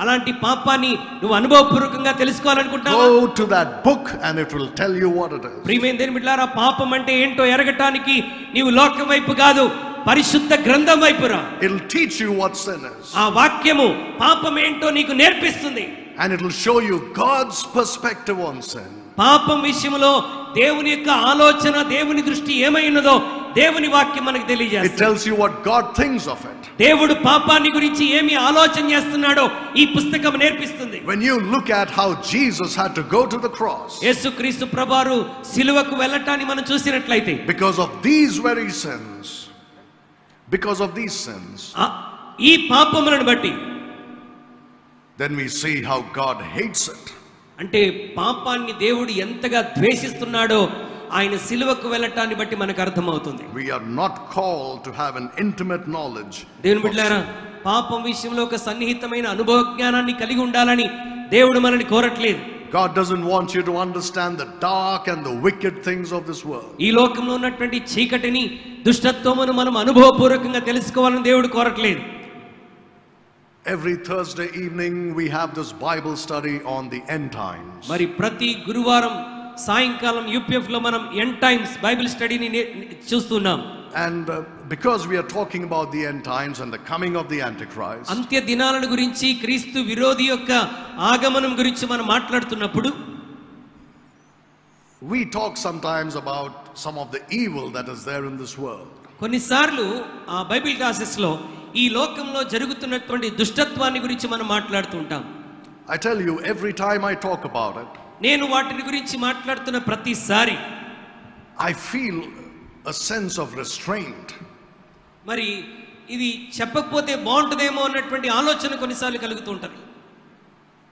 అలాంటి పాపాన్ని నువ్వు అనుభవపూర్వకంగా తెలుసుకోవాలనుకుంటావా? Go to that book and it will tell you what it is. ప్రియమైన దేవుని బిడ్డలారా, పాపం అంటే ఏంటో ఎరగటానికి నీవు లోకం వైపు కాదు, పరిశుద్ధ గ్రంథం వైపు రా. It will teach you what sin is. ఆ వాక్యము పాపం ఏంటో నీకు నేర్పిస్తుంది. And it will show you God's perspective on sin. పాపం విషయంలో దేవుని యొక్క ఆలోచన, దేవుని దృష్టి ఏమైనదో దేవుని వాక్యం మనకు It తెలియజేస్తుంది. tells you what God thinks of it. దేవుడు పాపాన్ని గురించి ఏమి ఆలోచన చేస్తున్నాడో ఈ పుస్తకం నేర్పిస్తుంది. When you look at how Jesus had to go to the cross యేసుక్రీస్తు ప్రభువారు సిలువకు వెళ్ళటాన్ని మనం చూసినట్లయితే because of these very sins, because of these sins, ఈ పాపములను బట్టి then we see how God hates it. అంటే పాపాన్ని దేవుడు ఎంతగా ద్వేషిస్తున్నాడో ఆయన సిలువకు వెళ్ళటాన్ని బట్టి మనకు అర్థమవుతుంది. We are not called to have an intimate knowledge. దేవుని బిడ్డలారా, పాపం విషయంలో ఒక సన్నిహితమైన అనుభవ జ్ఞానాన్ని కలిగి ఉండాలని దేవుడు మనల్ని కోరట్లేదు. God doesn't want you to understand the dark and the wicked things of this world. ఈ లోకంలో ఉన్నటువంటి చీకటిని, దుష్టత్వమును మనం అనుభవపూర్వకంగా తెలుసుకోవాలని దేవుడు కోరట్లేదు. Every Thursday evening we have this Bible study on the end times. మరి ప్రతి గురువారం సాయంకాలం యూపీఎఫ్ లో మనం ఎండ్ టైమ్స్ బైబిల్ స్టడీని చూస్తున్నాం. And because we are talking about the end times and the coming of the Antichrist, అంత్య దినాలను గురించి, క్రీస్తు విరోధి యొక్క ఆగమనం గురించి మనం మాట్లాడుతున్నప్పుడు we talk sometimes about some of the evil that is there in this world. కొన్నిసార్లు ఆ బైబిల్ క్లాసెస్ లో ఈ లోకంలో జరుగుతున్నటువంటి దుష్టత్వాన్ని గురించి మనం మాట్లాడుతూ ఉంటాం. I tell you, every time I talk about it, నేను వాటిని గురించి మాట్లాడుతున్న ప్రతిసారి I feel a sense of restraint. మరి ఇది చెప్పకపోతే బాగుంటుందేమో అన్నటువంటి ఆలోచన కొన్నిసార్లు కలుగుతూ ఉంటుంది.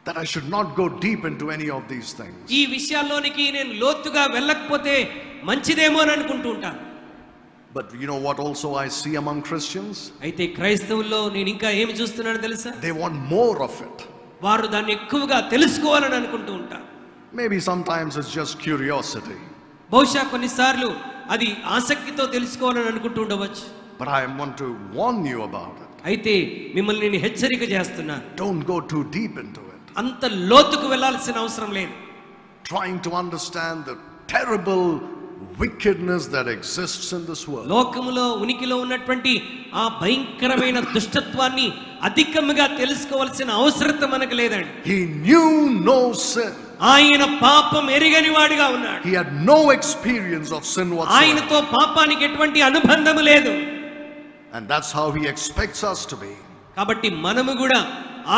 That I should not go deep into any of these things. ఈ విషయాల్లోనికి నేను లోతుగా వెళ్ళకపోతే మంచిదేమో అని అనుకుంటూ ఉంటాను. But you know what also I see among Christians? అయితే క్రైస్తవుల్లో నేను ఇంకా ఏమి చూస్తున్నానో తెలుసా? They want more of it. వారు దాన్ని ఎక్కువగా తెలుసుకోవాలని అనుకుంటూ ఉంటారు. Maybe sometimes it's just curiosity. బహుశా కొన్నిసార్లు అది ఆసక్తితో తెలుసుకోవాలని అనుకుంటూ ఉండవచ్చు. But I want to warn you about it. అయితే మిమ్మల్ని నేను హెచ్చరిక చేస్తున్నాను. Don't go too deep into it. అంత లోతుకు వెళ్ళాల్సిన అవసరం లేదు. Trying to understand the terrible wickedness that exists in this world. లోకములో ఉనికిలో ఉన్నటువంటి ఆ భయంకరమైన దుష్టత్వాన్ని అధికముగా తెలుసుకోవాల్సిన అవసరం మనకు లేదండి. He knew no sin. ఆయన పాపం ఎరిగని వాడిగా ఉన్నాడు. He had no experience of sin whatsoever. ఆయనతో పాపానికి ఎటువంటి అనుబంధం లేదు. And that's how he expects us to be. కాబట్టి మనము కూడా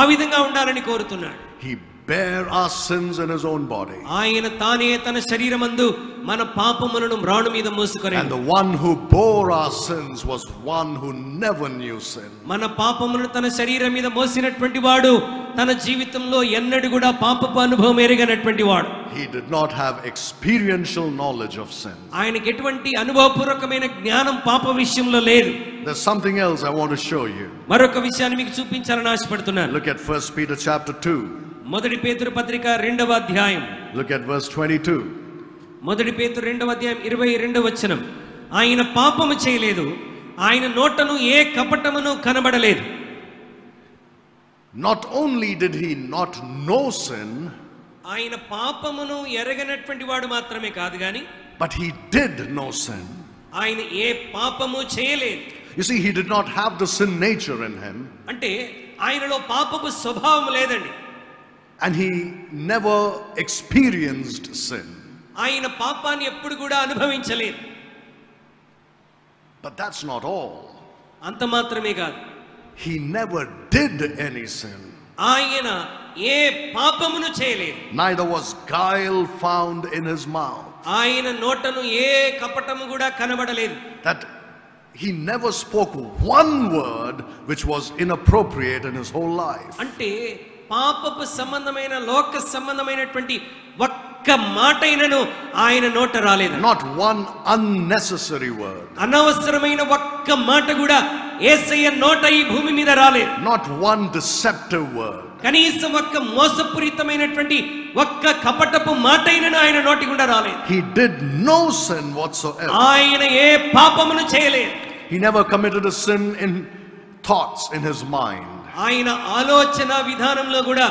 ఆ విధంగా ఉండాలని కోరుతున్నాడు. He bare our sins in his own body. ఆయన తానే తన శరీరమందు మన పాపములను మ్రాణు మీద మోసుకొనెను. And the one who bore our sins was one who never knew sin. మన పాపములను తన శరీరం మీద మోసినటువంటి వాడు తన జీవితంలో ఎన్నడూ కూడా పాపపు అనుభవం ఎరగనటువంటి వాడు. He did not have experiential knowledge of sin. ఆయనకి ఎటువంటి అనుభవపూర్వకమైన జ్ఞానం పాప విషయంలో లేదు. There's something else I want to show you. మరొక విషయాన్ని మీకు చూపించాలని ఆశపడుతున్నాను. Look at 1 Peter chapter 2. మొదటి పేతురు పత్రిక 2వ అధ్యాయం. Look at verse 22. మొదటి పేతురు 2వ అధ్యాయం 22వ వచనం. ఆయన పాపము చేయలేదు, ఆయన నోటను ఏ కపటమును కనబడలేదు. Not only did he not know sin, ఆయన పాపమును ఎరగనటువంటి వాడు మాత్రమే కాదు గాని, but he did know sin. ఆయన ఏ పాపము చేయలేదు. You see, he did not have the sin nature in him. అంటే ఆయనలో పాపపు స్వభావం లేదండి. And he never experienced sin. ఆయన పాపాన్ని ఎప్పుడు కూడా అనుభవించలేదు. But that's not all. అంత మాత్రమే కాదు, He never did any sin. ఆయన ఏ పాపమును చేయలేదు. Neither was guile found in his mouth. ఆయన నోటను ఏ కపటము కూడా కనబడలేదు. That he never spoke one word which was inappropriate in his whole life. అంటే పాపపు సంబంధమైన లోక సంబంధమైనటువంటి ఒక్క మాటైనను ఆయన నోట రాలేదు. Not one unnecessary word. అనవసరమైన ఒక్క మాట కూడా యేసయ్య నోట ఈ భూమి మీద రాలేదు. Not one deceptive word. కనీసం ఒక్క మోసపూరితమైనటువంటి ఒక్క కపటపు మాటైనను ఆయన నోటి గుండా రాలేదు. He did no sin whatsoever. ఆయన ఏ పాపమును చేయలేదు. He never committed a sin in thoughts in his mind. ఆయన ఆలోచన విధానంలో కూడా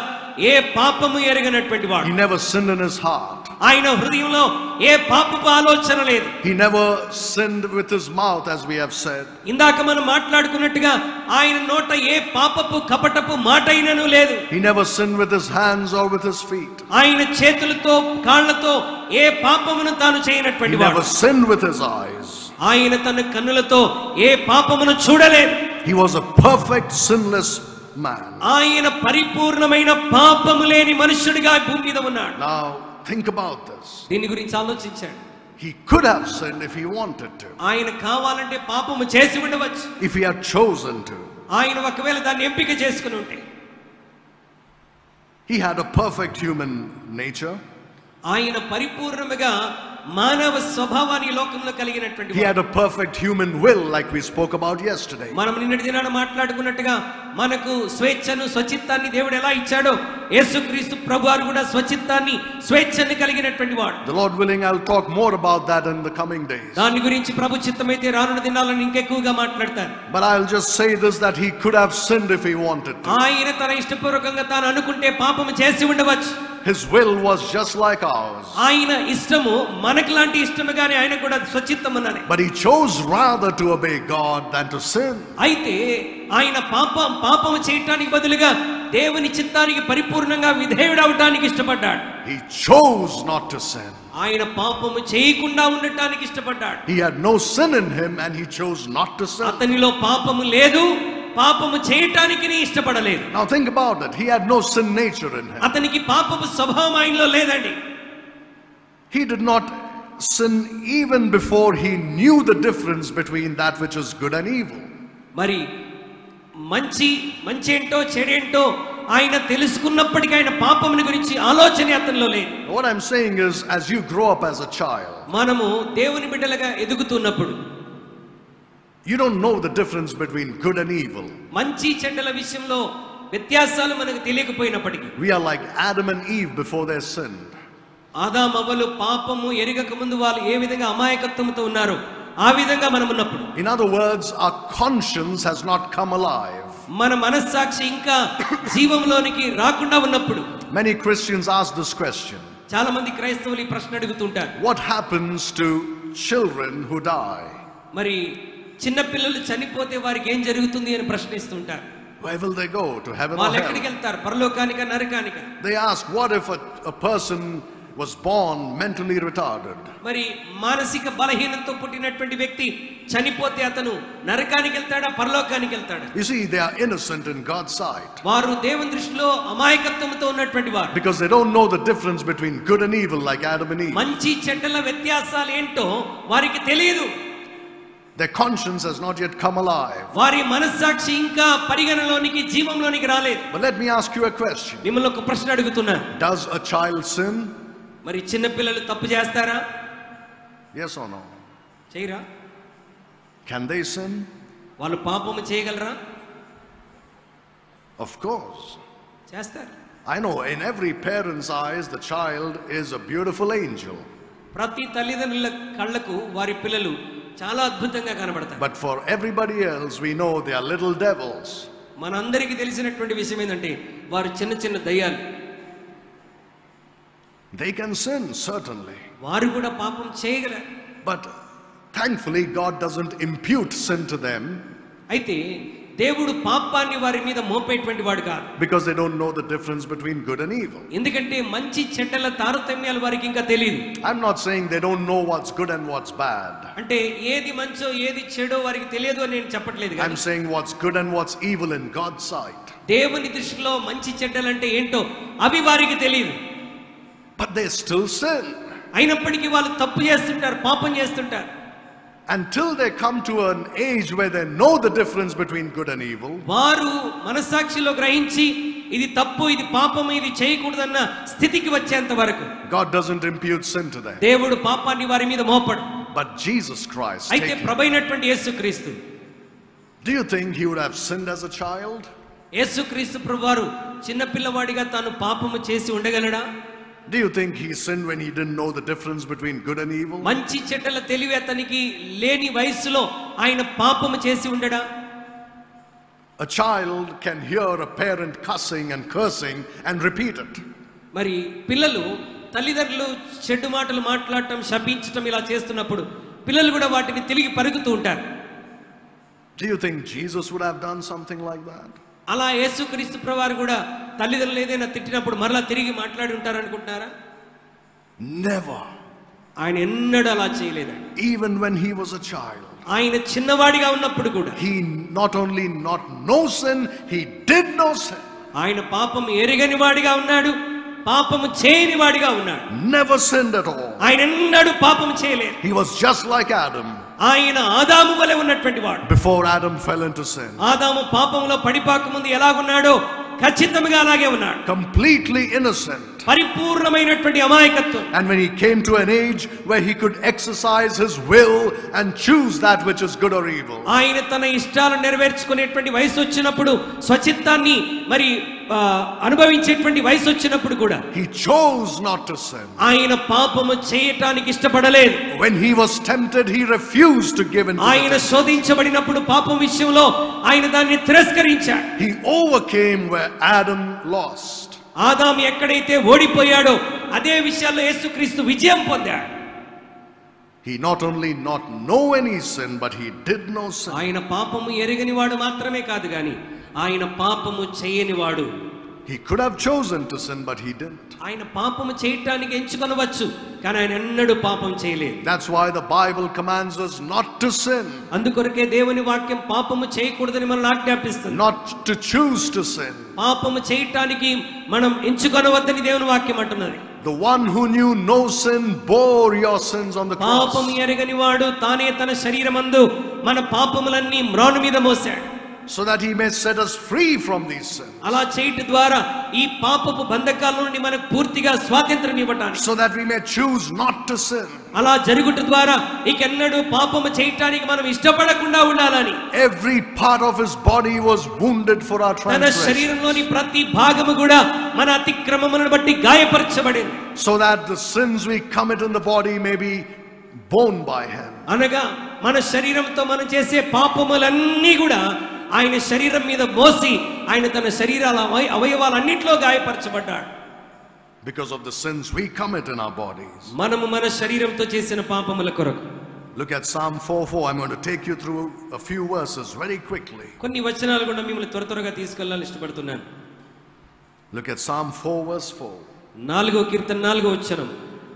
ఏ పాపము ఎరగనటువంటి వాడు. He never sinned in his heart. ఆయన హృదయంలో ఏ పాపపు ఆలోచన లేదు. He never sinned with his mouth, as we have said. ఇందాక మనం మాట్లాడుకున్నట్టుగా ఆయన నోట ఏ పాపపు కపటపు మాటైనను లేదు. He never sinned with his hands or with his feet. ఆయన చేతులతో కాళ్ళతో ఏ పాపమును తాను చేయనటువంటి He వాడు. never sinned with his eyes. ఆయన తన కన్నులతో ఏ పాపమును చూడలేదు. He was a perfect sinless man. ఆయన పరిపూర్ణమైన పాపము లేని మనుష్యుడిగా భూమి మీద ఉన్నాడు. Now think about this. దీని గురించి ఆలోచించాడు. He could have sinned if he wanted to. ఆయన కావాలంటే పాపము చేసి ఉండవచ్చు. If he had chosen to. ఆయన ఒకవేళ దాన్ని ఎంపిక చేసుకుని ఉంటే. He had a perfect human nature. ఆయన పరిపూర్ణముగా మానవ స్వభావాన్ని లోకంలో కలిగినటువంటి He had a perfect human will, like we spoke about yesterday. మనం నిన్నటి దినాన మాట్లాడుకున్నట్టుగా మనకు స్వేచ్ఛను స్వచిత్తాన్ని దేవుడు ఎలా ఇచ్చాడో యేసుక్రీస్తు ప్రభువారు కూడా స్వచిత్తాన్ని స్వేచ్ఛను కలిగినటువంటి వాడు. The Lord willing, I'll talk more about that in the coming days. దాని గురించి ప్రభు చిత్తమైతే రానున్న దినాలను ఇంకెక్కువగా మాట్లాడతాను. But I'll just say this, that he could have sinned if he wanted to. ఆయన తన ఇష్టపూర్వకంగా తాను అనుకుంటే పాపము చేసి ఉండవచ్చు. His will was just like ours. ఆయన ఇష్టము మనకులాంటి ఇష్టముగానే ఆయన కూడా స్వచిత్తమున్నది. But he chose rather to obey God than to sin. అయితే ఆయన పాపము చేయటానికి బదులుగా దేవుని చిత్తానికి పరిపూర్ణంగా విధేయుడవటానికి ఇష్టపడ్డాడు. He chose not to sin. ఆయన పాపము చేయకుండా ఉండటానికి ఇష్టపడ్డాడు. He had no sin in him and he chose not to sin. అతనిలో పాపము లేదు, పాపము చేయటానికి ఇష్టపడలేదు. Now think about it. He had no sin nature in him. అతనికి పాపపు స్వభావం ఆయనలో లేదండి. He did not sin even before he knew the difference between that which is good and evil. మరి మంచి ఏంటో చెడేంటో ఆయన తెలుసుకున్నప్పటికీ ఆయన పాపముని గురించి ఆలోచన అతనిలో లేదు. What I'm saying is, as you grow up as a child, మనము దేవుని బిడ్డలుగా ఎదుగుతున్నప్పుడు you don't know the difference between good and evil. మంచి చెడ్డల విషయంలో వ్యత్యాసాలు మనకు తెలియకపోయినప్పటికీ We are like Adam and Eve before they sinned. ఆదామవ్వలు పాపము ఎరగక ముందు వాళ్ళు ఏ విధంగా అమాయకత్వంతో ఉన్నారో ఆ విధంగా మనం ఉన్నప్పుడు, In other words, our conscience has not come alive. మన మనస్సాక్షి ఇంకా జీవంలోనికి రాకుండా ఉన్నప్పుడు, Many Christians ask this question. చాలా మంది క్రైస్తవులు ఈ ప్రశ్న అడుగుతుంటారు. What happens to children who die? మరి చిన్న పిల్లలు చనిపోతే వారికి ఏం జరుగుతుంది అని ప్రశ్నిస్తుంటారు. Where will they go? To heaven or వాళ్ళు ఎక్కడికి hell? వెళ్తారు? పరలోకానిక నరకానిక? They ask, what if a person was born mentally retarded? మరి మానసిక బలహీనతతో పుట్టినటువంటి వ్యక్తి చనిపోతే అతను నరకానికి వెళ్తాడా, పరలోకానికి వెళ్తాడా? You see, they are innocent in God's sight. వారు దేవుని దృష్టిలో అమాయకత్వంతో ఉన్నటువంటి వారు. Because they don't know the difference between good and evil like Adam and Eve. మంచి చెడ్డల వ్యత్యాసాలు ఏంటో వారికి తెలియదు. Their conscience has not yet come alive. వారి మనస్సాక్షి ఇంకా పరిగణలోనికి జీవంలోనికి రాలేదు. But let me ask you a question. మిమ్మల్ని ఒక ప్రశ్న అడుగుతున్నా. Does a child sin? మరి చిన్న పిల్లలు తప్పు చేస్తారా? Yes or no? చేయరా? Can they sin? వాళ్ళు పాపము చేయగలరా? Of course. చేస్తారు. I know in every parent's eyes the child is a beautiful angel. ప్రతి తల్లిదండ్రుల కళ్ళకు వారి పిల్లలు చాలా అద్భుతంగా కనబడతారు. But for everybody else we know they are little devils. మనందరికీ తెలిసినటువంటి విషయం ఏంటంటే వారు చిన్న చిన్న దయ్యాలు. They can sin, certainly. వారు కూడా పాపం చేయగలరు. But thankfully God doesn't impute sin to them. అయితే దేవుడు పాపాన్ని వారి మీద మోపేటువంటి వాడు కాదు. Because they don't know the difference between good and evil. ఎందుకంటే మంచి చెడ్డల తారతమ్యాలు వారికి ఇంకా తెలియదు. I'm not saying they don't know what's good and what's bad. అంటే ఏది మంచో ఏది చెడో వారికి తెలియదు అని నేను చెప్పట్లేదు. I'm saying what's good and what's evil in God's sight. దేవుని దృష్టిలో మంచి చెడ్డలంటే ఏంటో అవి వారికి తెలియదు. But they still sin. అయినప్పటికీ వాళ్ళు తప్పు చేస్తుంటారు, పాపం చేస్తుంటారు. Until they come to an age where they know the difference between good and evil. వారు మనస్సాక్షిలో గ్రహించి ఇది తప్పు, ఇది పాపం, ఇది చేయకూడదన్న స్థితికి వచ్చేంత వరకు God doesn't impute sin to them. దేవుడు పాపాన్ని వారి మీద మోపడు. But Jesus Christ. అయితే ప్రభువైనటువంటి యేసుక్రీస్తు, do you think he would have sinned as a child? యేసుక్రీస్తు ప్రభువారు చిన్న పిల్లవాడిగా తాను పాపము చేసి ఉండగలడా? Do you think he sinned when he didn't know the difference between good and evil? మంచి చెడ్డల తెలివి అతనికి లేని వయసులో ఆయన పాపము చేసి ఉండడా? A child can hear a parent cussing and cursing and repeat it. మరి పిల్లలు తల్లిదండ్రులు చెడ్డు మాటలు మాట్లాడటం, శపించటం ఇలా చేస్తున్నప్పుడు పిల్లలు కూడా వాటిని తిరిగి పరుగుతూ ఉంటారు. Do you think Jesus would have done something like that? అలా యేసుక్రీస్తు ప్రభువారు కూడా తల్లిదండ్రులు ఏదైనా తిట్టినప్పుడు మరలా తిరిగి మాట్లాడి ఉంటారు అనుకుంటున్నారా? Never. ఆయన ఎన్నడూ అలా చేయలేదండి. Even when he was a child. ఆయన చిన్నవాడిగా ఉన్నప్పుడు కూడా He not only not know sin, he did know sin. ఆయన పాపం ఎరగని వాడిగా ఉన్నాడు, పాపము చేయని వాడిగా ఉన్నాడు. Never sinned at all. ఆయన ఎన్నడూ పాపం చేయలేదు. He was just like Adam. ఆయన ఆదాము వలె ఉన్నటువంటి వాడు. Before Adam fell into sin. ఆదాము పాపంలో పడిపాక ముందు ఎలాగున్నాడో ఖచ్చితంగా అలాగే ఉన్నాడు. Completely innocent. పరిపూర్ణమైనటువంటి అమాయకత్వం. And when he came to an age where he could exercise his will and choose that which is good or evil. ఆయన తన ఇష్టాలు నెరవేర్చుకునేటువంటి వయసు వచ్చినప్పుడు, స్వచిత్తాన్ని మరి అనుభవించేటువంటి వయసు వచ్చినప్పుడు కూడా he chose not to sin. ఆయన పాపము చేయటానికి ఇష్టపడలేదు. When he was tempted, he refused to give in. ఆయన శోధించబడినప్పుడు పాపం విషయంలో ఆయన దాన్ని తిరస్కరించాడు. He overcame where Adam lost. ఆదాము ఎక్కడైతే ఓడిపోయాడో అదే విషయాల్లో యేసుక్రీస్తు విజయం పొందాడు. He not only not know any sin, but he did know sin. ఆయన పాపము ఎరగని వాడు మాత్రమే కాదు గాని ఆయన పాపము చేయని వాడు. He could have chosen to sin, but he didn't. ఆయన పాపము చేయటానికి ఎంచుకొనవచ్చు, కానీ ఆయన ఎన్నడూ పాపం చేయలేదు. That's why the Bible commands us not to sin. అందుకొరకే దేవుని వాక్యం పాపము చేయకూడదని మనల్ని ఆజ్ఞాపిస్తుంది. Not to choose to sin. పాపము చేయటానికి మనం ఎంచుకొనవద్దని దేవుని వాక్యం అంటున్నది. The one who knew no sin bore your sins on the cross. పాపము ఎరగని వాడు తానే తన శరీరమందు మన పాపములన్నీ మ్రాను మీద మోసాడు. So that he may set us free from these sins. అలా చేయట ద్వారా ఈ పాపపు బంధకాల నుండి మనకు పూర్తిగా స్వాతంత్రం ఇవ్వటానికి. So that we may choose not to sin. అలా జరుగుట ద్వారా ఇకెన్నడూ పాపము చేయటానికి మనం ఇష్టపడకుండా ఉండాలని. Every part of his body was wounded for our తన transgression. శరీరంలోని ప్రతి భాగము కూడా మన అతిక్రమములను బట్టి గాయపరచబడింది. So that the sins we commit in the body may be borne by him. అనగా మన శరీరంతో మనం చేసే పాపములన్నీ కూడా ఆయన శరీరం మీద మోసి ఆయన తన శరీరాల అవయవాలన్నిట్లో గాయపరచబడ్డాడు. Because of the sins we commit in our bodies. మనము మన శరీరంతో చేసిన పాపముల కొరకు. Look at Psalm 4:4. I'm going to take you through a few verses very quickly. కొన్ని వచనాలు కూడా మిమ్మల్ని త్వరగా తీసుకెళ్లాలని ఇష్టపడుతున్నాను. Look at Psalm 4 verse 4. 4వ కీర్తన 4వ వచనం.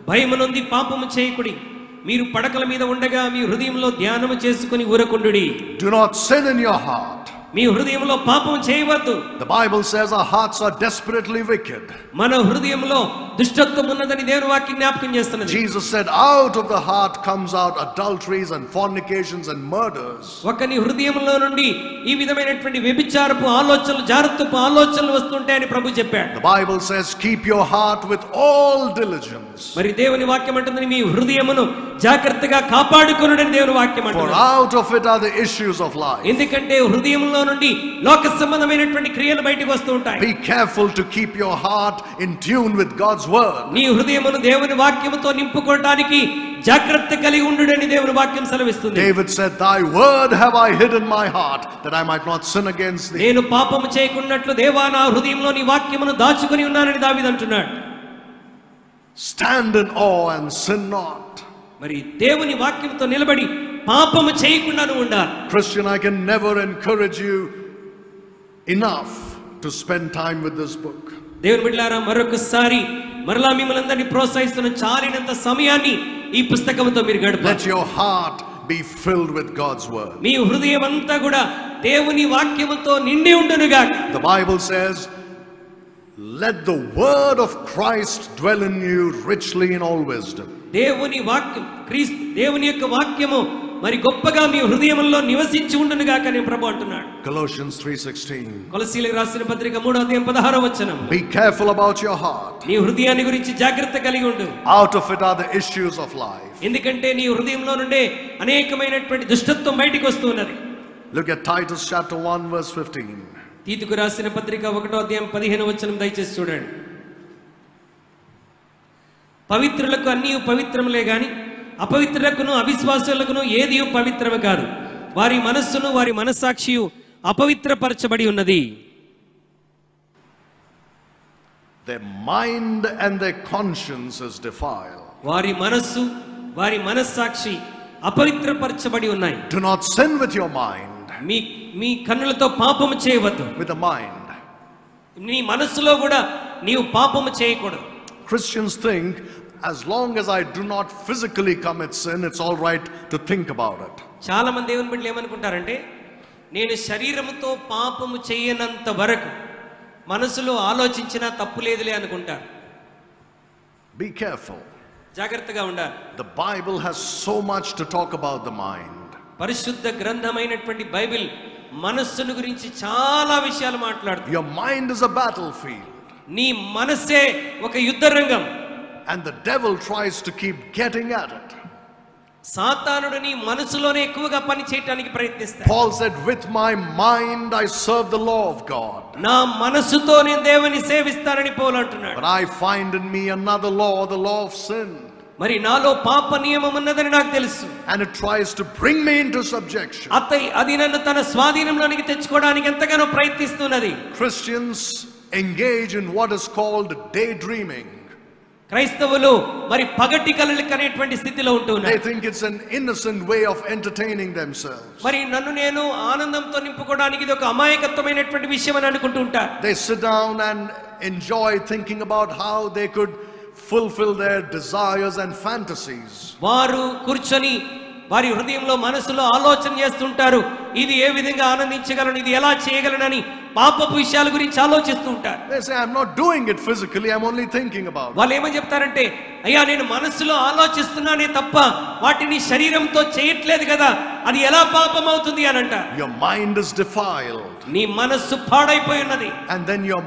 భయము నొంది పాపము చేయకుడి, మీరు పడకల మీద ఉండగా మీ హృదయంలో ధ్యానము చేసుకుని ఊరకుండుడి. Do not sin in your heart. మీ హృదయంలో పాపం చేయవద్దు. The Bible says our hearts are desperately wicked. మన హృదయంలో దుష్టత్వం ఉన్నదని దేవుని వాక్యం జ్ఞాపకం చేస్తున్నది. Jesus said out of the heart comes out adulteries and fornications and murders. ఒకని హృదయంలో నుండి ఈ విధమైనటువంటి వ్యభిచారపు ఆలోచనలు, జారత్వపు ఆలోచనలు వస్తుంటాయని ప్రభు చెప్పాడు. The Bible says keep your heart with all diligence. మరి దేవుని వాక్యం అంటుంది మీ హృదయమును జాగ్రత్తగా కాపాడుకొనుడని దేవుని వాక్యం అంటుంది. For out of it are the issues of life. ఎందుకంటే హృదయంలో నుండి లోక సంబంధమైనటువంటి క్రియలు బయటికి వస్తూ ఉంటాయి. Be careful to keep your heart in tune with God's word. నీ హృదయమును దేవుని వాక్యముతో నింపుకోవడానికి జాగ్రత్త కలిగి ఉండుడని దేవుని వాక్యం సెలవిస్తుంది. David said, "Thy word have I hid in my heart, that I might not sin against thee." నేను పాపము చేయకున్నట్లు దేవా నా హృదయంలో నీ వాక్యమును దాచుకొని ఉన్నానని దావీదు అంటున్నాడు. Stand in awe and sin not. మరి దేవుని వాక్యంతో నిలబడి పాపము చేయకుండా ఉండాలి. Christian, I can never encourage you enough to spend time with this book. దేవుని బిడ్డలారా, మరొకసారి మరలా మిమ్మల్ని అందరినీ ప్రోత్సహిస్తున్న చాలినంత సమయాన్ని ఈ పుస్తకంతో మీరు గడపాలి. Let your heart be filled with God's word. మీ హృదయం అంతా కూడా దేవుని వాక్యముతో నిండి ఉండునుగాక. The Bible says, let the word of Christ dwell in you richly in all wisdom. దేవుని వాక్యం దేవుని యొక్క వాక్యము మరి గొప్పగా మీ హృదయంలో నివసించి ఉండునుగాక అని ప్రభు అంటున్నాడు. Colossians 3:16. కొలస్సీయులకు రాసిన పత్రిక 3:16. Be careful about your heart. నీ హృదయాన్ని గురించి జాగ్రత్త కలిగి ఉండు. Out of it are the issues of life. ఎందుకంటే నీ హృదయంలో నుండే అనేకమైనటువంటి దుష్టత్వం బయటికి వస్తున్నది. Look at Titus chapter 1 verse 15. తీతుకు రాసిన పత్రిక 1:15 దయచేసి చూడండి. పవిత్రులకు అన్నీ పవిత్రములే గాని అపవిత్రులకును అవిశ్వాసులకును ఏది పవిత్రము కాదు. వారి మనస్సును వారి మనస్సాక్షియు అపవిత్రపరచబడి ఉన్నది. Their mind and their conscience is defiled. వారి మనస్సు వారి మనస్సాక్షి అపవిత్రపరచబడి ఉన్నాయి. Do not sin with your mind. మీ కన్నులతో పాపము చేయవద్దు. With the mind. నీ మనస్సులో కూడా నీవు పాపము చేయకూడదు. Christians think as long as I do not physically commit sin, it's all right to think about it. చాలా మంది దేవుని బిడ్డలు ఏమనుకుంటారంటే, నేను శరీరముతో పాపము చేయనంత వరకు మనసులో ఆలోచించినా తప్పు లేదులే అనుకుంటారు. Be careful. జాగ్రత్తగా ఉండాలి. The Bible has so much to talk about the mind. పరిశుద్ధ గ్రంథమైనటువంటి బైబిల్ మనస్సును గురించి చాలా విషయాలు మాట్లాడుతుంది. Your mind is a battlefield. నీ మనస్సే ఒక యుద్ధ రంగం. And the devil tries to keep getting at it. సాతానుడు నీ మనసులోనే ఎక్కువగా పని చేయడానికి ప్రయత్నిస్తాడు. Paul said, with my mind I serve the law of God. నా మనసుతో నేను దేవుని సేవిస్తానని పౌలు అంటున్నాడు. But I find in me another law, the law of sin. మరి నాలో పాప నియమం ఉన్నదని నాకు తెలుసు. And it tries to bring me into subjection. అది నన్ను తన స్వాధీనంలోనికి తెచ్చుకోవడానికి ఎంతగానో ప్రయత్నిస్తున్నది. Christians engage in what is called daydreaming. క్రైస్తవులు మరి పగటి కలలు కనేటువంటి స్థితిలో ఉంటున్నారు. They think it's an innocent way of entertaining themselves. మరి నన్ను నేను ఆనందంతో నింపుకోవడానికి ఇది ఒక అమాయకత్వమైనటువంటి విషయం అని అనుకుంటూ ఉంటారు. They sit down and enjoy thinking about how they could fulfill their desires and fantasies. వారు కూర్చొని వారి హృదయంలో మనసులో ఆలోచన చేస్తుంటారు, ఇది ఏ విధంగా ఆనందించగలను, ఇది ఎలా చేయగలనని పాపపు విషయాల గురించి ఆలోచిస్తూ ఉంటారు. They say, I'm not doing it physically, I'm only thinking about it. వాళ్ళు ఏమని చెప్తారంటే, అయ్యా నేను మనసులో ఆలోచిస్తున్నానే తప్ప వాటిని శరీరంతో చేయట్లేదు కదా, అది ఎలా పాపం అవుతుంది అని అంటారు. Your mind is defiled. నీ మనస్సు పాడైపోయి ఉన్నది. And then your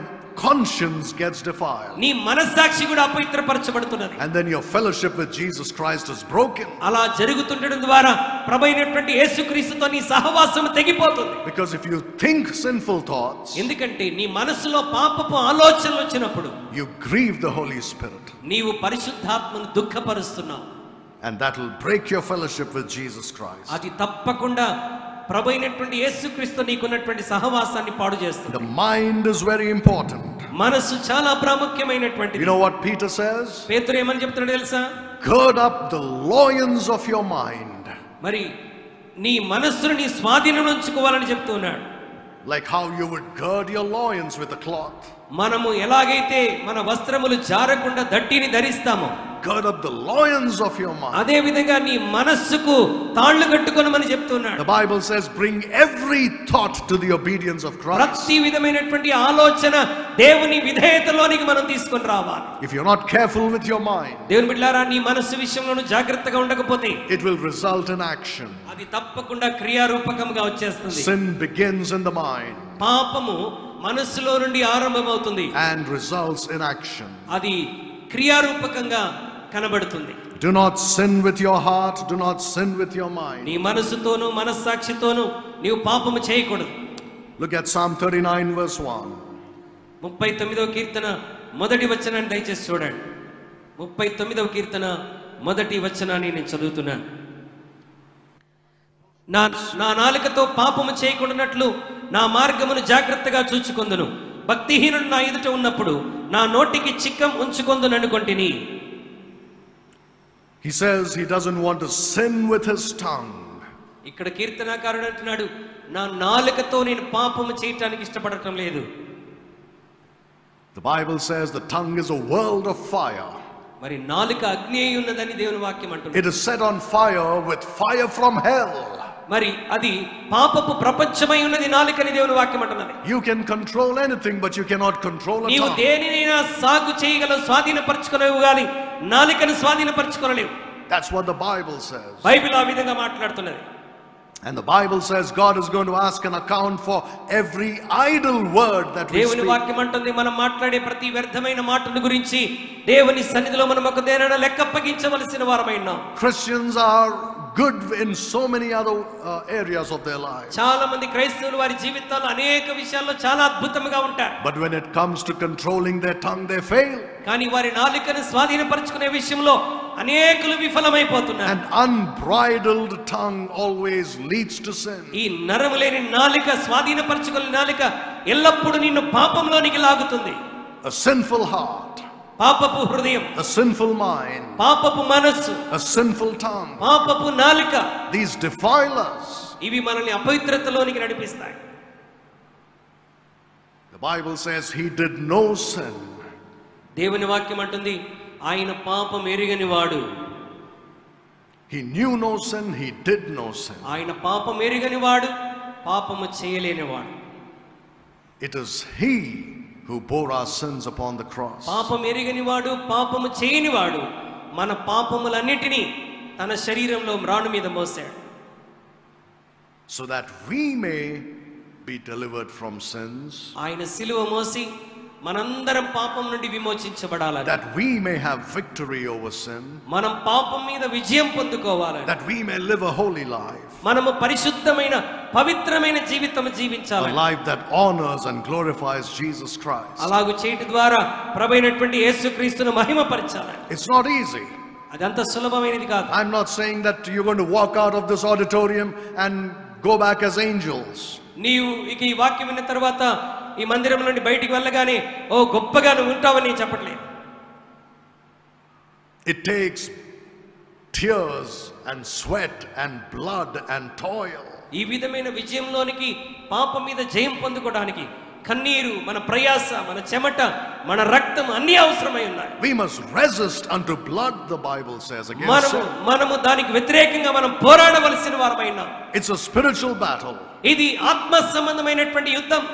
conscience gets defiled. నీ మనస్సాక్షి కూడా అపవిత్రపరచబడుతున్నది. And then your fellowship with Jesus Christ is broken. అలా జరుగుతుండడం ద్వారా ప్రభువైనటువంటి యేసుక్రీస్తుతో నీ సహవాసం తెగిపోతుంది. Because if you think sinful thoughts, ఎందుకంటే నీ మనసులో పాపపు ఆలోచనలు వచ్చినప్పుడు you grieve the Holy Spirit. నీవు పరిశుద్ధాత్మను దుఃఖపరుస్తున్నావు. And that will break your fellowship with Jesus Christ. అది తప్పకుండా ప్రభువైనటువంటి యేసుక్రీస్తు నీకున్నటువంటి సహవాసాన్ని పాడు చేస్తుంది. The mind is very important. మనసు చాలా ప్రాముఖ్యమైనటువంటిది. You know what Peter says? పేతురు ఏమని చెప్తున్నాడు తెలుసా? Gird up the loins of your mind. మరి నీ మనస్సును నీ స్వాధీనంలో ఉంచుకోవాలని చెప్తున్నాడు. Like how you would gird your loins with a cloth. మనము ఎలాగైతే మన వస్త్రములు జారకుండా దట్టిని ధరిస్తామో, gird up the loins of your mind. అదే విధంగా నీ మనస్సుకు తాళ్ళు కట్టుకొనమని చెప్తున్నాడు. The Bible says, bring every thought to the obedience of Christ. ప్రతి విధమైనటువంటి ఆలోచన దేవుని విధేయతలోనికి మనం తీసుకొని రావాలి. If you're not careful with your mind, దేవుని బిడ్డలారా, నీ మనస్సు విషయంలో జాగ్రత్తగా ఉండకపోతే it will result in action. అది తప్పకుండా క్రియారూపకంగా వచ్చేస్తుంది. Sin begins in the mind. పాపము మనస్సులో నుండి ఆరంభమవుతుంది and results in action. అది క్రియారూపకంగా కనబడుతుంది. Do not sin with your heart, do not sin with your mind. నీ మనసుతోను మనస్సాక్షితోను నీవు పాపము చేయకూడదు. Look at Psalm 39 verse 1. 39వ కీర్తన మొదటి వచనాన్ని దయచేసి చూడండి. 39వ కీర్తన మొదటి వచనాన్ని నేను చదువుతున్నాను. నా నాలుకతో పాపము చేయకుండానట్లు నా మార్గమును జాగ్రత్తగా చూచుకొందును. భక్తిహీనుడు నా ఎదుట ఉన్నప్పుడు నా నోటికి Chikkam ఉంచుకొందును అనుకొంటిని. He says he doesn't want to sin with his tongue. ఇక్కడ కీర్తనాకారుడు అంటున్నాడు, నా నాలుకతో నేను పాపము చేయటానికి ఇష్టపడటం లేదు. The Bible says the tongue is a world of fire. మరి నాలుక అగ్ని అయి ఉన్నదని దేవుని వాక్యం అంటుంది. It is set on fire with fire from hell. మరి అది పాపపు ప్రపంచమై ఉన్నది నాలుకని దేవుని వాక్యం అంటున్నది. You can control anything, but you cannot control a నీవు tongue. దేనినైనా సాగు చేయగలవు, స్వాధీనపరచుకోలేవు, కానీ నాలుకను స్వాధీనపరచుకోలేవు. That's what the Bible says. Bible ఆ విధంగా మాట్లాడుతున్నది. And the Bible says God is going to ask an account for every idle word that we దేవుని speak. వాక్యం అంటుంది మనం మాట్లాడే ప్రతి వ్యర్థమైన మాటల గురించి దేవుని సన్నిధిలో మనం ఒక దేనిని లెక్కప్పగించవలసిన వారమై ఉన్నాం. Christians are good in so many other areas of their lives. చాలా మంది క్రైస్తవులు వారి జీవితాల్లో అనేక విషయాల్లో చాలా అద్భుతంగా ఉంటారు. But when it comes to controlling their tongue, they fail. కానీ వారి నాలుకను స్వాధీనపరచుకునే విషయంలో అనేకులు విఫలమైపోతున్నారు. An unbridled tongue always leads to sin. ఈ నరము లేని నాలుక, స్వాధీనపరచుకునే నాలుక ఎల్లప్పుడూ నిన్ను పాపంలోనికి లాగుతుంది. A sinful heart, పాపపు హృదయం, a sinful mind, పాపపు మనస్సు, a sinful tongue. పాపపు నాలుక, These defile us. ఇవి మనల్ని అపవిత్రతలోనికి నడిపిస్తాయి. The Bible says he did no sin. దేవుని వాక్యం అంటుంది ఆయన పాపం ఎరుగని వాడు. He knew no sin, he did no sin. ఆయన పాపం ఎరుగని వాడు, పాపము చేయలేని వాడు. It is he who bore our sins upon the cross. పాపం ఎరుగని వాడు, పాపము చేయని వాడు మన పాపములన్నిటినీ తన శరీరంలో మ్రాణు మీద మోసాడు. So that we may be delivered from sins. ఆయన సిలువ మోసి మనందరం పాపం నుండి విమోచించబడాలని, That we may have victory over sin. మనం పాపం మీద విజయం పొందుకోవాలని, That we may live a holy life. మనము పరిశుద్ధమైన పవిత్రమైన జీవితం A జీవించాలి. life that honors and glorifies Jesus Christ. అలాగూ చేయటి ద్వారా ప్రభువైనటువంటి యేసుక్రీస్తును మహిమపరచాలి. It's not easy. అదంత సులభమైనది కాదు. I'm not saying that you're going to walk out of this auditorium and go back as angels. నీవు ఇక ఈ వాక్యం విన్న తర్వాత ఈ మందిరం నుండి బయటికి వెళ్ళగానే ఓ గొప్పగా నువ్వు ఉంటావని నేను చెప్పట్లేదు. It takes tears and sweat and blood and toil. ఈ విధమైన విజయంలోనికి, పాపం మీద జయం పొందుకోవడానికి కన్నీరు, మన ప్రయాస, మన చెమట, మన రక్తం అన్ని అవసరమై ఉన్నాయి. We must resist unto blood, the Bible says, against sin. మనము దానికి వ్యతిరేకంగా మనం పోరాడవలసిన వారమై ఉన్నాం. It's a spiritual battle. ఇది ఆత్మ సంబంధమైనటువంటి యుద్ధం.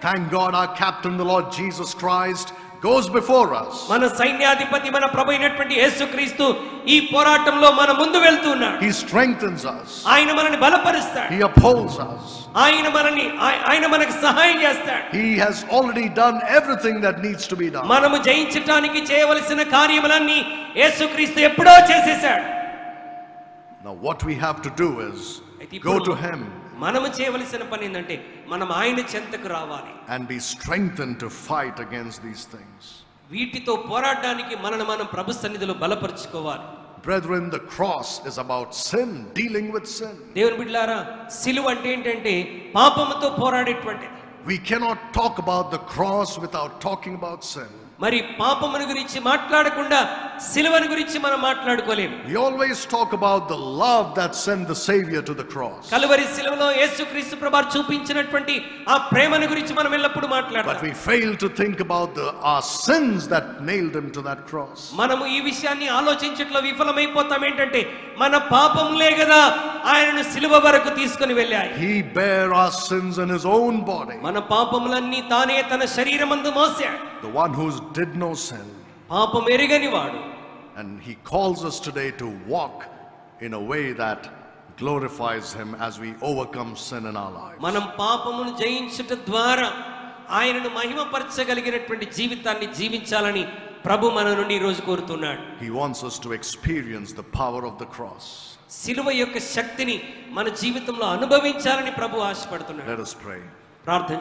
Thank God our captain, the Lord Jesus Christ, goes before us. మన సైన్యాధిపతి మన ప్రభు అయినటువంటి యేసుక్రీస్తు ఈ పోరాటంలో మన ముందు వెళ్తూ ఉన్నాడు. He strengthens us. ఆయన మనల్ని బలపరుస్తాడు. He upholds us. ఆయన మనకు సహాయం చేస్తాడు. He has already done everything that needs to be done. మనము జయించడానికి చేయవలసిన కార్యములన్నీ యేసుక్రీస్తు ఎప్పుడో చేసేశాడు. Now what we have to do is go to him మనము చేయవలసిన పని ఏంటంటే మనం ఆయన చెంతకు రావాలి. and be strengthened to fight against these things. వీటితో పోరాడడానికి మనల్ని మనం ప్రభు సన్నిధిలో బలపరుచుకోవాలి. Brethren, the cross is about sin, dealing with sin. దేవుని బిడ్డలారా, సిలువ అంటే ఏంటంటే పాపముతో పోరాడేటువంటిది. We cannot talk about the cross without talking about sin. మరి పాపమును గురించి మాట్లాడకుండా సిలువను గురించి మనం మాట్లాడుకోలేము. We always talk about the love that sent the Savior to the cross. Calvary సిలువలో యేసుక్రీస్తు ప్రభువు చూపించినటువంటి ఆ ప్రేమను గురించి మనం ఎల్లప్పుడూ మాట్లాడతాం. But we fail to think about our sins that nailed him to that cross. మనము ఈ విషయాన్ని ఆలోచించట్లో విఫలమైపోతాం. ఏంటంటే మన పాపములే కదా ఆయనను సిలువ వరకు తీసుకొని వెళ్ళాయి. He bare our sins in his own body. మన పాపములన్నీ తానే తన శరీరమందు మోసాడు. The one who did no sin. పాపం ఎరుగని వాడు. And he calls us today to walk in a way that glorifies him as we overcome sin in our lives. మనం పాపమును జయించుట ద్వారా ఆయనను మహిమపరచగలిగినటువంటి జీవితాన్ని జీవించాలని ప్రభు మన నుండి ఈ రోజు కోరుతున్నాడు. He wants us to experience the power of the cross. సిలువ యొక్క శక్తిని మన జీవితంలో అనుభవించాలని ప్రభు ఆశపడుతున్నాడు. Let us pray. ప్రార్థన